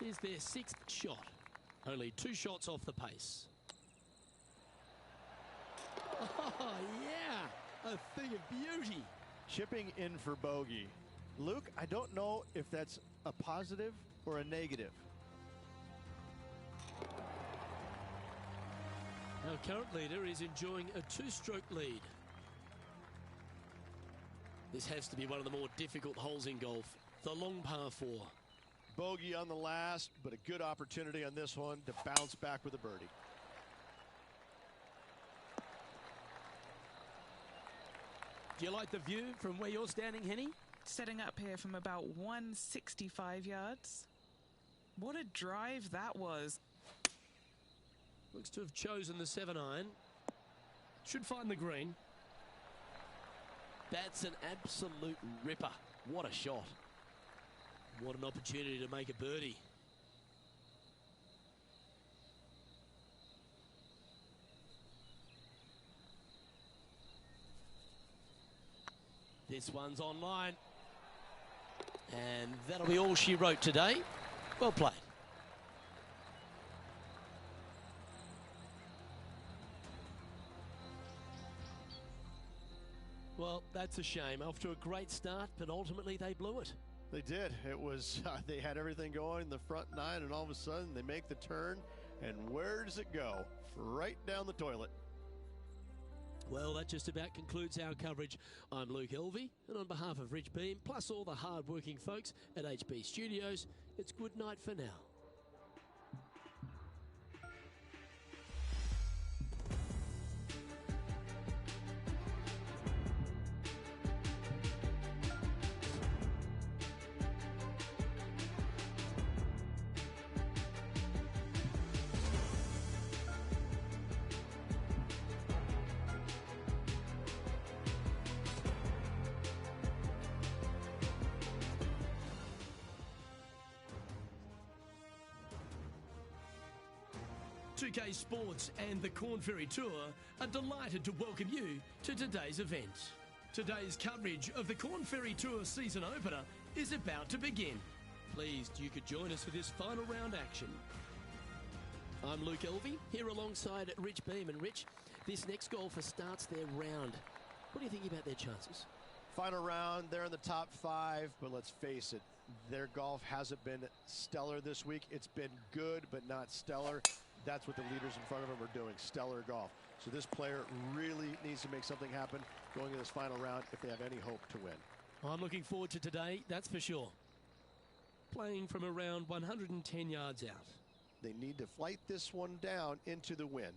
Here's their 6th shot. Only 2 shots off the pace. Oh, yeah, a thing of beauty. Chipping in for bogey. Luke, I don't know if that's a positive or a negative. Our current leader is enjoying a 2-stroke lead. This has to be one of the more difficult holes in golf. The long par 4. Bogey on the last, but a good opportunity on this one to bounce back with a birdie. Do you like the view from where you're standing, Henny? Setting up here from about 165 yards. What a drive that was. Looks to have chosen the 7-iron. Should find the green. That's an absolute ripper. What a shot. What an opportunity to make a birdie. This one's online. And that'll be all she wrote today. Well played. Well, that's a shame. Off to a great start, but ultimately they blew it. They did. It was, they had everything going in the front 9, and all of a sudden they make the turn, and where does it go? Right down the toilet. Well, that just about concludes our coverage. I'm Luke Elvey, and on behalf of Rich Beam, plus all the hard-working folks at HB Studios, it's good night for now. PGA Sports and the Corn Ferry Tour are delighted to welcome you to today's event. Today's coverage of the Corn Ferry Tour season opener is about to begin. Pleased you could join us for this final round action. I'm Luke Elvey, here alongside Rich Beam. And Rich, this next golfer starts their round. What do you think about their chances? Final round, they're in the top 5, but let's face it, their golf hasn't been stellar this week. It's been good, but not stellar. That's what the leaders in front of them are doing, stellar golf. So this player really needs to make something happen going into this final round if they have any hope to win. I'm looking forward to today, that's for sure. Playing from around 110 yards out. They need to flight this one down into the wind.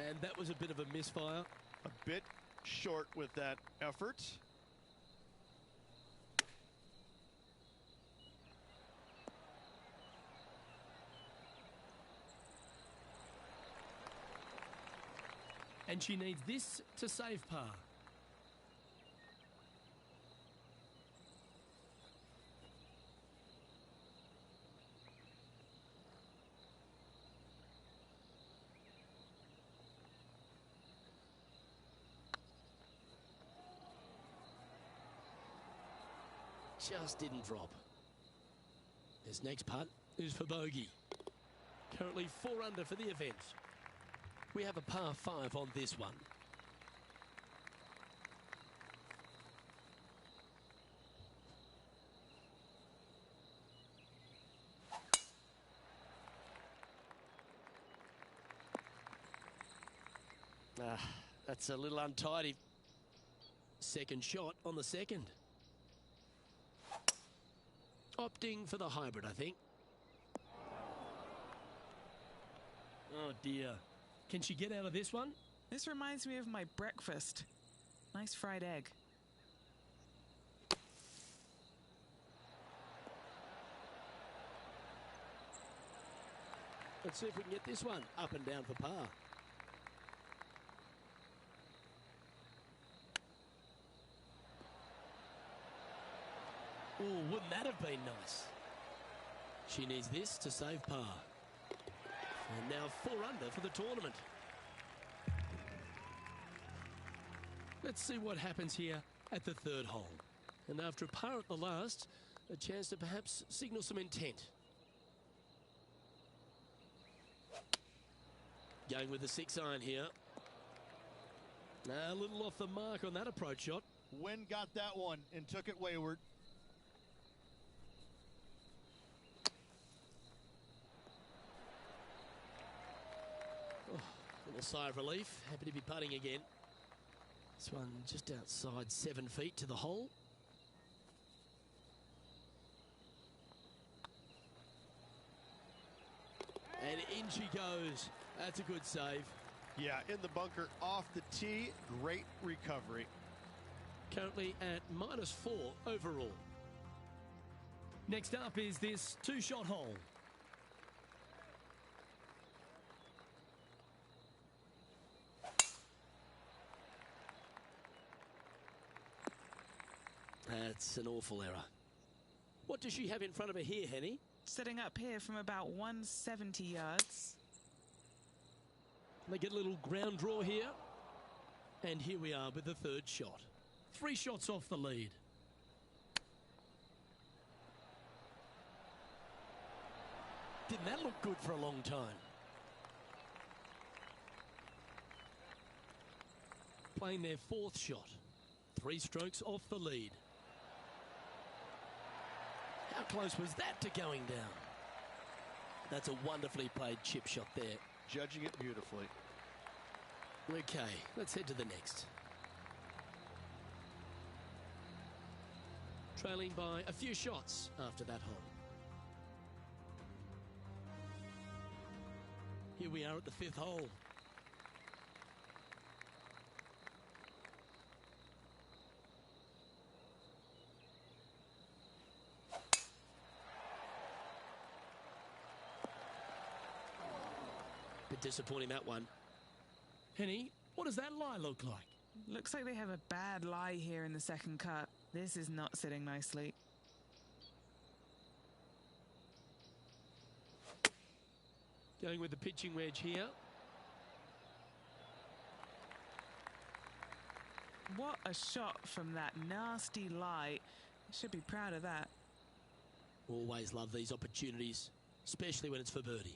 And that was a bit of a misfire. A bit short with that effort. And she needs this to save par. Just didn't drop. This next putt is for bogey. Currently 4 under for the event. We have a par 5 on this one. That's a little untidy. Second shot on the second. Opting for the hybrid, I think. Oh dear. Can she get out of this one? This reminds me of my breakfast. Nice fried egg. Let's see if we can get this one up and down for par. Oh, wouldn't that have been nice? She needs this to save par. And now 4 under for the tournament. Let's see what happens here at the 3rd hole. And after a par at the last, a chance to perhaps signal some intent. Going with the 6-iron here. A little off the mark on that approach shot. Wynn got that one and took it wayward. Oh, little sigh of relief. Happy to be putting again. This one just outside 7 feet to the hole. And in she goes. That's a good save. Yeah, in the bunker off the tee. Great recovery. Currently at -4 overall. Next up is this 2-shot hole. That's an awful error. What does she have in front of her here, Henny? Setting up here from about 170 yards. They get a little ground draw here. And here we are with the 3rd shot. 3 shots off the lead. Didn't that look good for a long time? Playing their 4th shot. 3 strokes off the lead. How close was that to going down? That's a wonderfully played chip shot there. Judging it beautifully. Okay, let's head to the next. Trailing by a few shots after that hole. Here we are at the 5th hole. Bit disappointing, that one. Henny, what does that lie look like? Looks like they have a bad lie here in the 2nd cut. This is not sitting nicely. Going with the pitching wedge here. What a shot from that nasty lie. Should be proud of that. Always love these opportunities, especially when it's for birdie.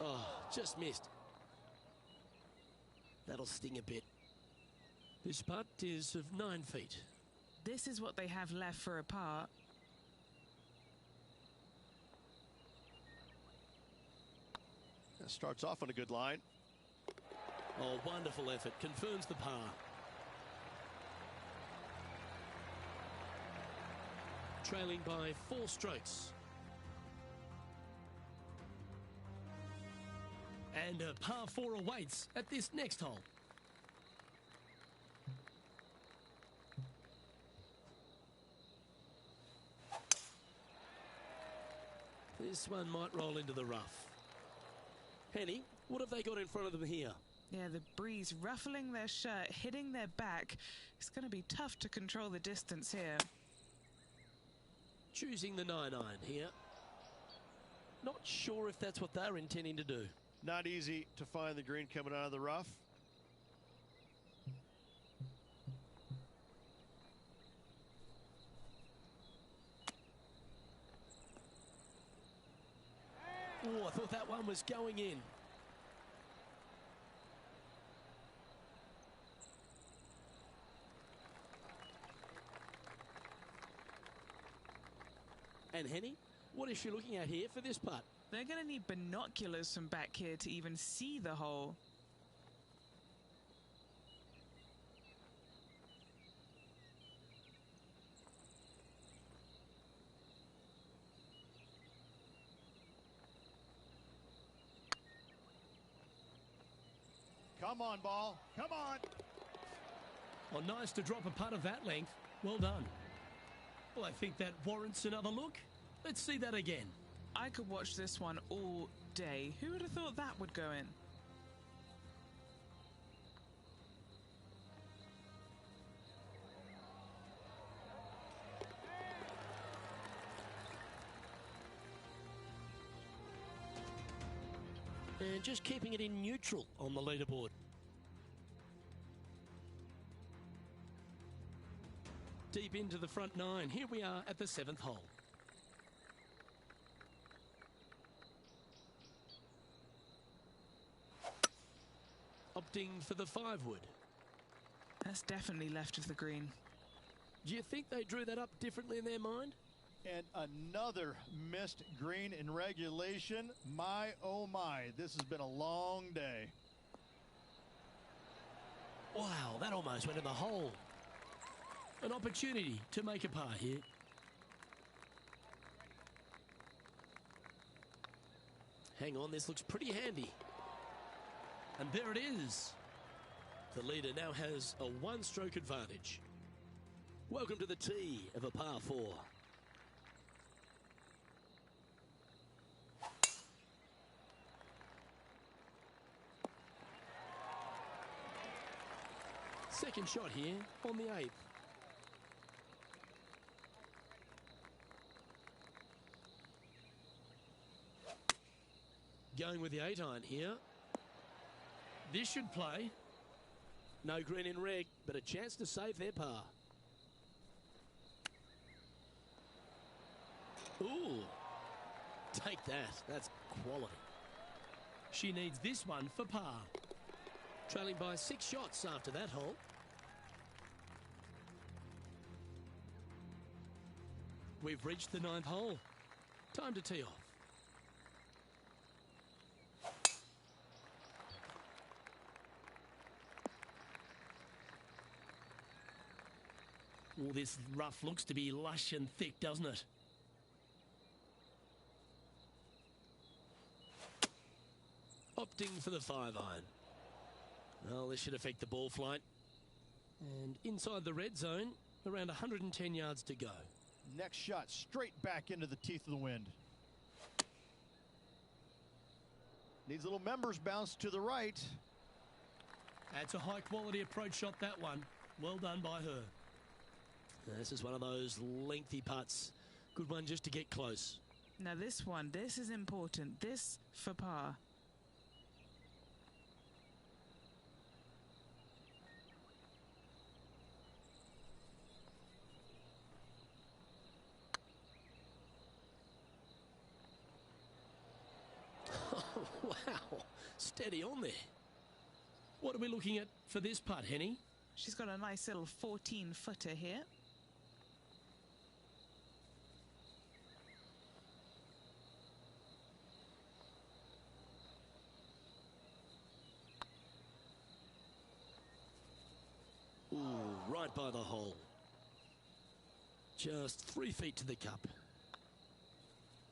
Oh, just missed. That'll sting a bit. This putt is of 9 feet. This is what they have left for a par. That starts off on a good line. Oh, wonderful effort. Confirms the par. Trailing by 4 strokes. And a par 4 awaits at this next hole. This one might roll into the rough. Henny, what have they got in front of them here? Yeah, the breeze ruffling their shirt, hitting their back. It's going to be tough to control the distance here. Choosing the 9-iron here. Not sure if that's what they're intending to do. Not easy to find the green coming out of the rough. Oh, I thought that one was going in. And Henny, what is she looking at here for this putt? They're going to need binoculars from back here to even see the hole. Come on, ball. Come on. Oh, nice to drop a putt of that length. Well done. Well, I think that warrants another look. Let's see that again. I could watch this one all day. Who would have thought that would go in? And just keeping it in neutral on the leaderboard. Deep into the front nine. Here we are at the 7th hole. Opting for the 5-wood. That's definitely left of the green. Do you think they drew that up differently in their mind? And another missed green in regulation. My, oh my, this has been a long day. Wow, that almost went in the hole. An opportunity to make a par here. Hang on, this looks pretty handy. And there it is. The leader now has a one-stroke advantage. Welcome to the tee of a par 4. Second shot here on the 8th. Going with the 8-iron here. This should play. No green in reg, but a chance to save their par. Ooh. Take that. That's quality. She needs this one for par. Trailing by 6 shots after that hole. We've reached the 9th hole. Time to tee off. Well, this rough looks to be lush and thick, doesn't it? Opting for the 5-iron. Well, this should affect the ball flight. And inside the red zone, around 110 yards to go. Next shot, straight back into the teeth of the wind. Needs a little members bounce to the right. That's a high-quality approach shot, that one. Well done by her. This is one of those lengthy putts. Good one just to get close. Now this one, this is important. This for par. Oh, wow. Steady on there. What are we looking at for this putt, Henny? She's got a nice little 14-footer here. Ooh, right by the hole. Just 3 feet to the cup.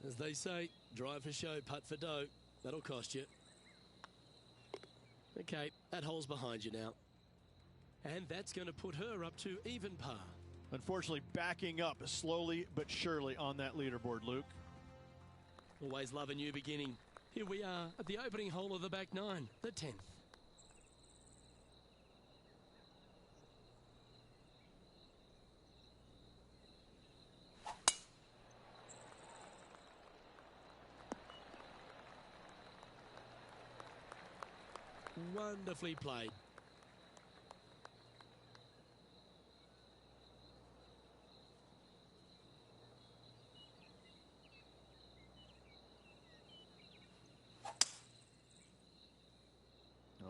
As they say, drive for show, putt for dough. That'll cost you. Okay, that hole's behind you now. And that's going to put her up to even par. Unfortunately, backing up slowly but surely on that leaderboard, Luke. Always love a new beginning. Here we are at the opening hole of the back nine, the 10th. Wonderfully played.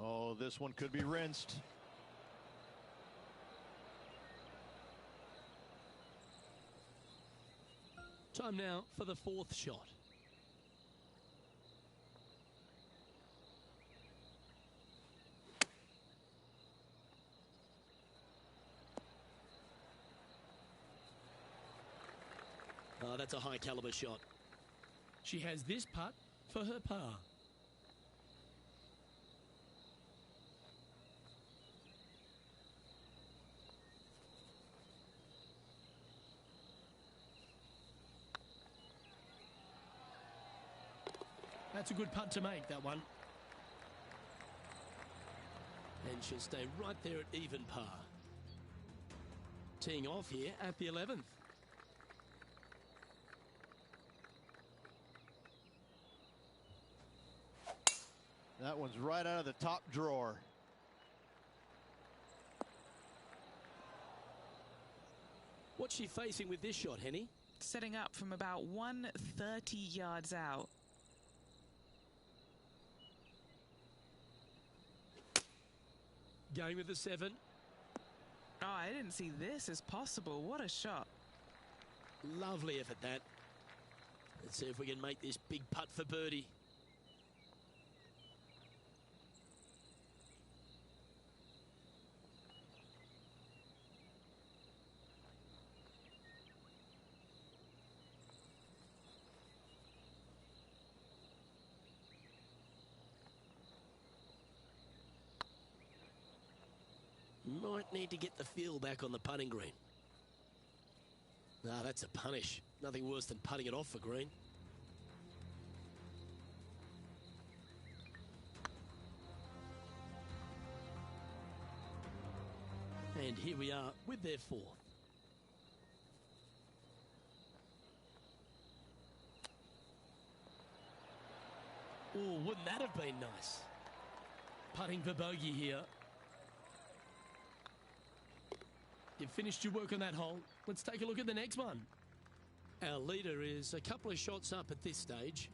Oh, this one could be rinsed. Time now for the 4th shot. Oh, that's a high caliber shot. She has this putt for her par. That's a good putt to make, that one. And she'll stay right there at even par. Teeing off here at the 11th. That one's right out of the top drawer. What's she facing with this shot, Henny? Setting up from about 130 yards out. Going with the 7. Oh, I didn't see this as possible. What a shot. Lovely effort, that. Let's see if we can make this big putt for birdie. Might need to get the feel back on the putting green. Ah, that's a punish. Nothing worse than putting it off for green. And here we are with their 4th. Oh, wouldn't that have been nice? Putting for bogey here. You've finished your work on that hole. Let's take a look at the next one. Our leader is a couple of shots up at this stage.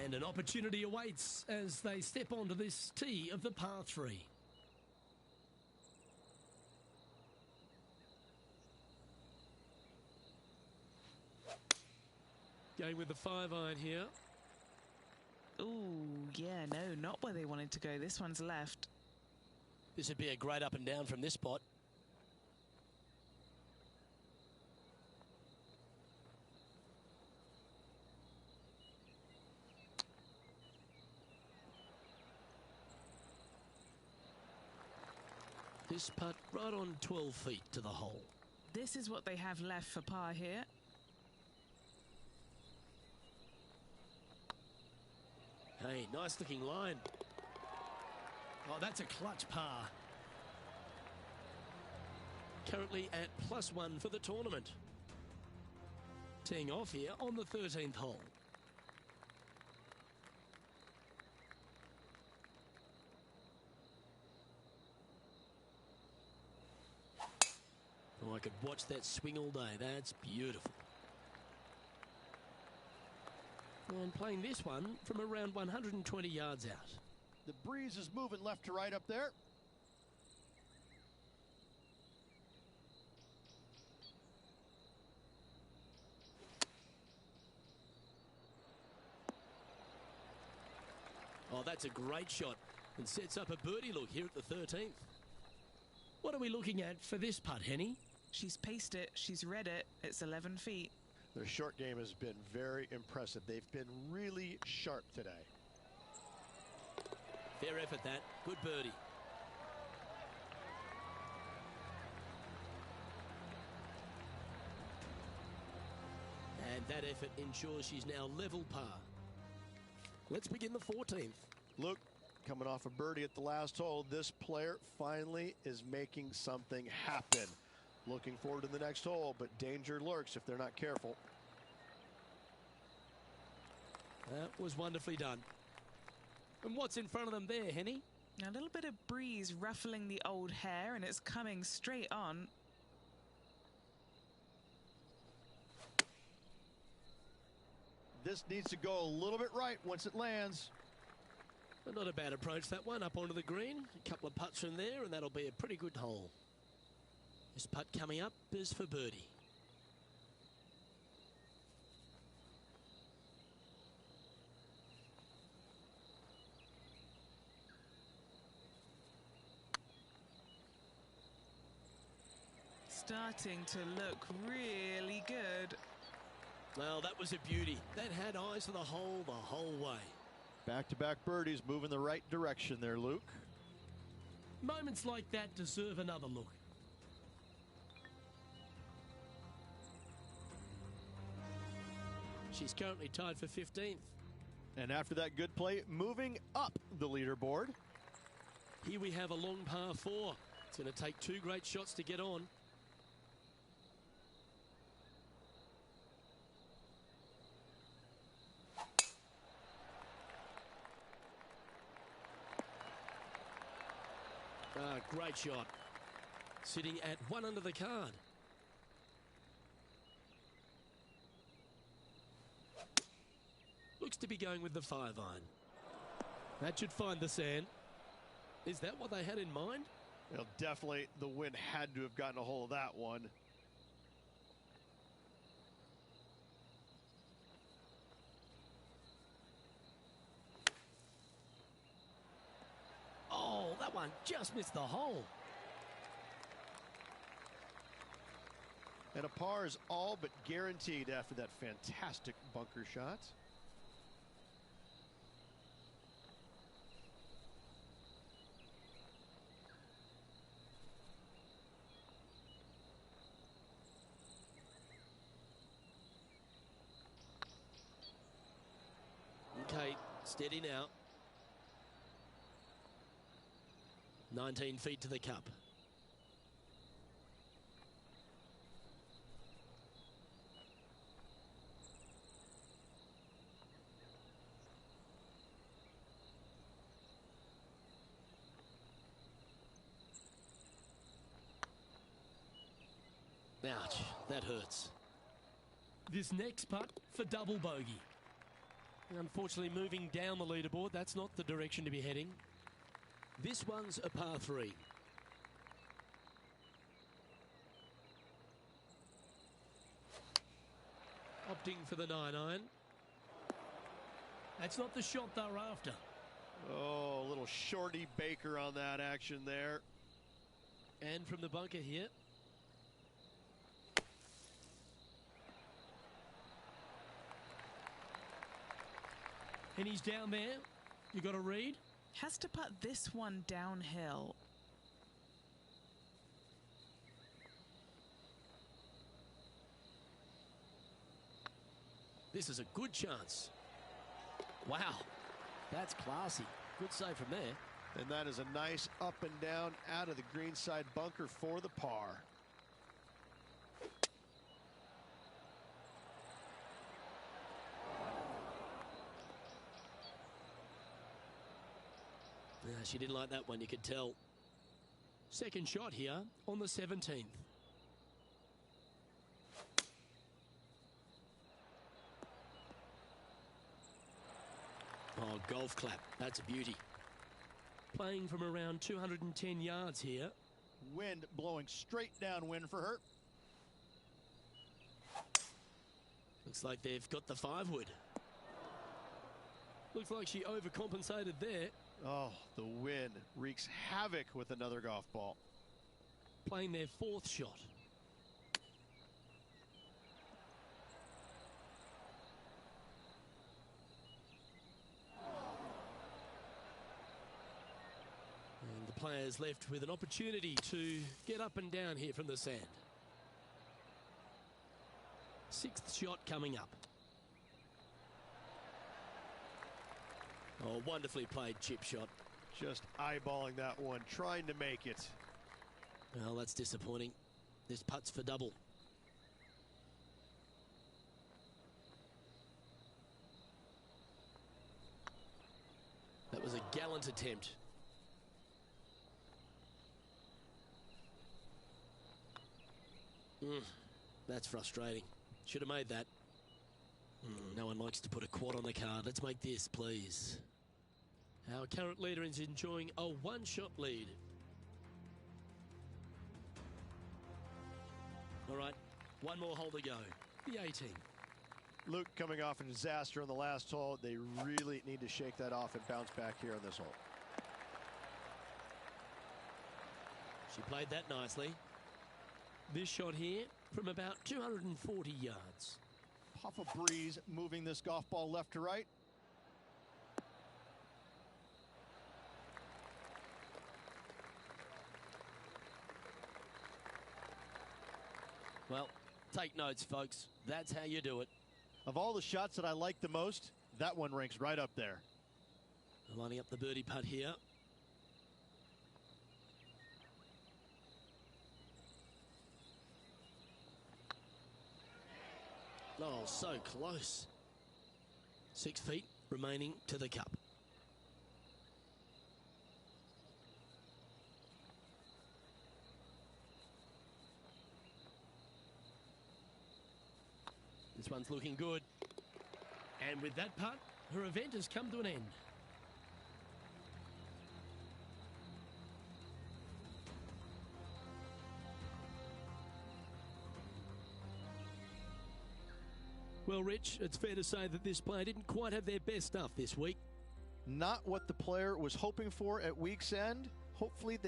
And an opportunity awaits as they step onto this tee of the par 3. Going with the 5-iron here. Ooh, yeah, no, not where they wanted to go. This one's left. This would be a great up and down from this spot. This putt right on 12 feet to the hole. This is what they have left for par here. Hey, nice looking line. Oh, that's a clutch par. Currently at +1 for the tournament. Teeing off here on the 13th hole. Oh, I could watch that swing all day. That's beautiful. And playing this one from around 120 yards out. The breeze is moving left to right up there. Oh, that's a great shot and sets up a birdie look here at the 13th. What are we looking at for this putt, Henny? She's paced it. She's read it. It's 11 feet. Their short game has been very impressive. They've been really sharp today. Fair effort, that. Good birdie. And that effort ensures she's now level par. Let's begin the 14th. Look, coming off a birdie at the last hole, this player finally is making something happen. Looking forward to the next hole, but danger lurks if they're not careful. That was wonderfully done. And what's in front of them there, Henny? A little bit of breeze ruffling the old hair, and it's coming straight on. This needs to go a little bit right once it lands. But not a bad approach, that one, up onto the green. A couple of putts from there, and that'll be a pretty good hole. This putt coming up is for birdie. Starting to look really good. Well, that was a beauty. That had eyes for the whole way. Back-to-back birdies moving the right direction there, Luke. Moments like that deserve another look. She's currently tied for 15th. And after that good play, moving up the leaderboard. Here we have a long par 4. It's going to take 2 great shots to get on. Great shot. Sitting at 1 under the card. Looks to be going with the 5-iron. That should find the sand. Is that what they had in mind? Well, definitely the wind had to have gotten a hold of that one. Oh, that one just missed the hole. And a par is all but guaranteed after that fantastic bunker shot. Okay, steady now. 19 feet to the cup. Ouch, that hurts. This next putt for double bogey. Unfortunately, moving down the leaderboard, that's not the direction to be heading. This one's a par 3. Opting for the 9-iron. That's not the shot they're after. Oh, a little shorty Baker on that action there. And from the bunker here. And he's down there. You got to read. Has to put this one downhill. This is a good chance. Wow, that's classy. Good save from there. And that is a nice up and down out of the greenside bunker for the par. Yeah, she didn't like that one, you could tell. Second shot here on the 17th. Oh, golf clap. That's a beauty. Playing from around 210 yards here. Wind blowing straight downwind for her. Looks like they've got the 5-wood. Looks like she overcompensated there. Oh, the wind wreaks havoc with another golf ball. Playing their 4th shot. And the players left with an opportunity to get up and down here from the sand. 6th shot coming up. Oh, wonderfully played chip shot. Just eyeballing that one, trying to make it. Well, that's disappointing. This putt's for double. That was a gallant attempt. That's frustrating. Should have made that. No one likes to put a quad on the card. Let's make this, please. Our current leader is enjoying a 1-shot lead. All right, one more hole to go. The 18. Luke coming off a disaster on the last hole. They really need to shake that off and bounce back here on this hole. She played that nicely. This shot here from about 240 yards. Puff of breeze moving this golf ball left to right. Well, take notes, folks. That's how you do it. Of all the shots that I like the most, that one ranks right up there. Lining up the birdie putt here. Oh, so close. 6 feet remaining to the cup. This one's looking good. And with that putt, her event has come to an end. Well, Rich, it's fair to say that this player didn't quite have their best stuff this week. Not what the player was hoping for at week's end. Hopefully they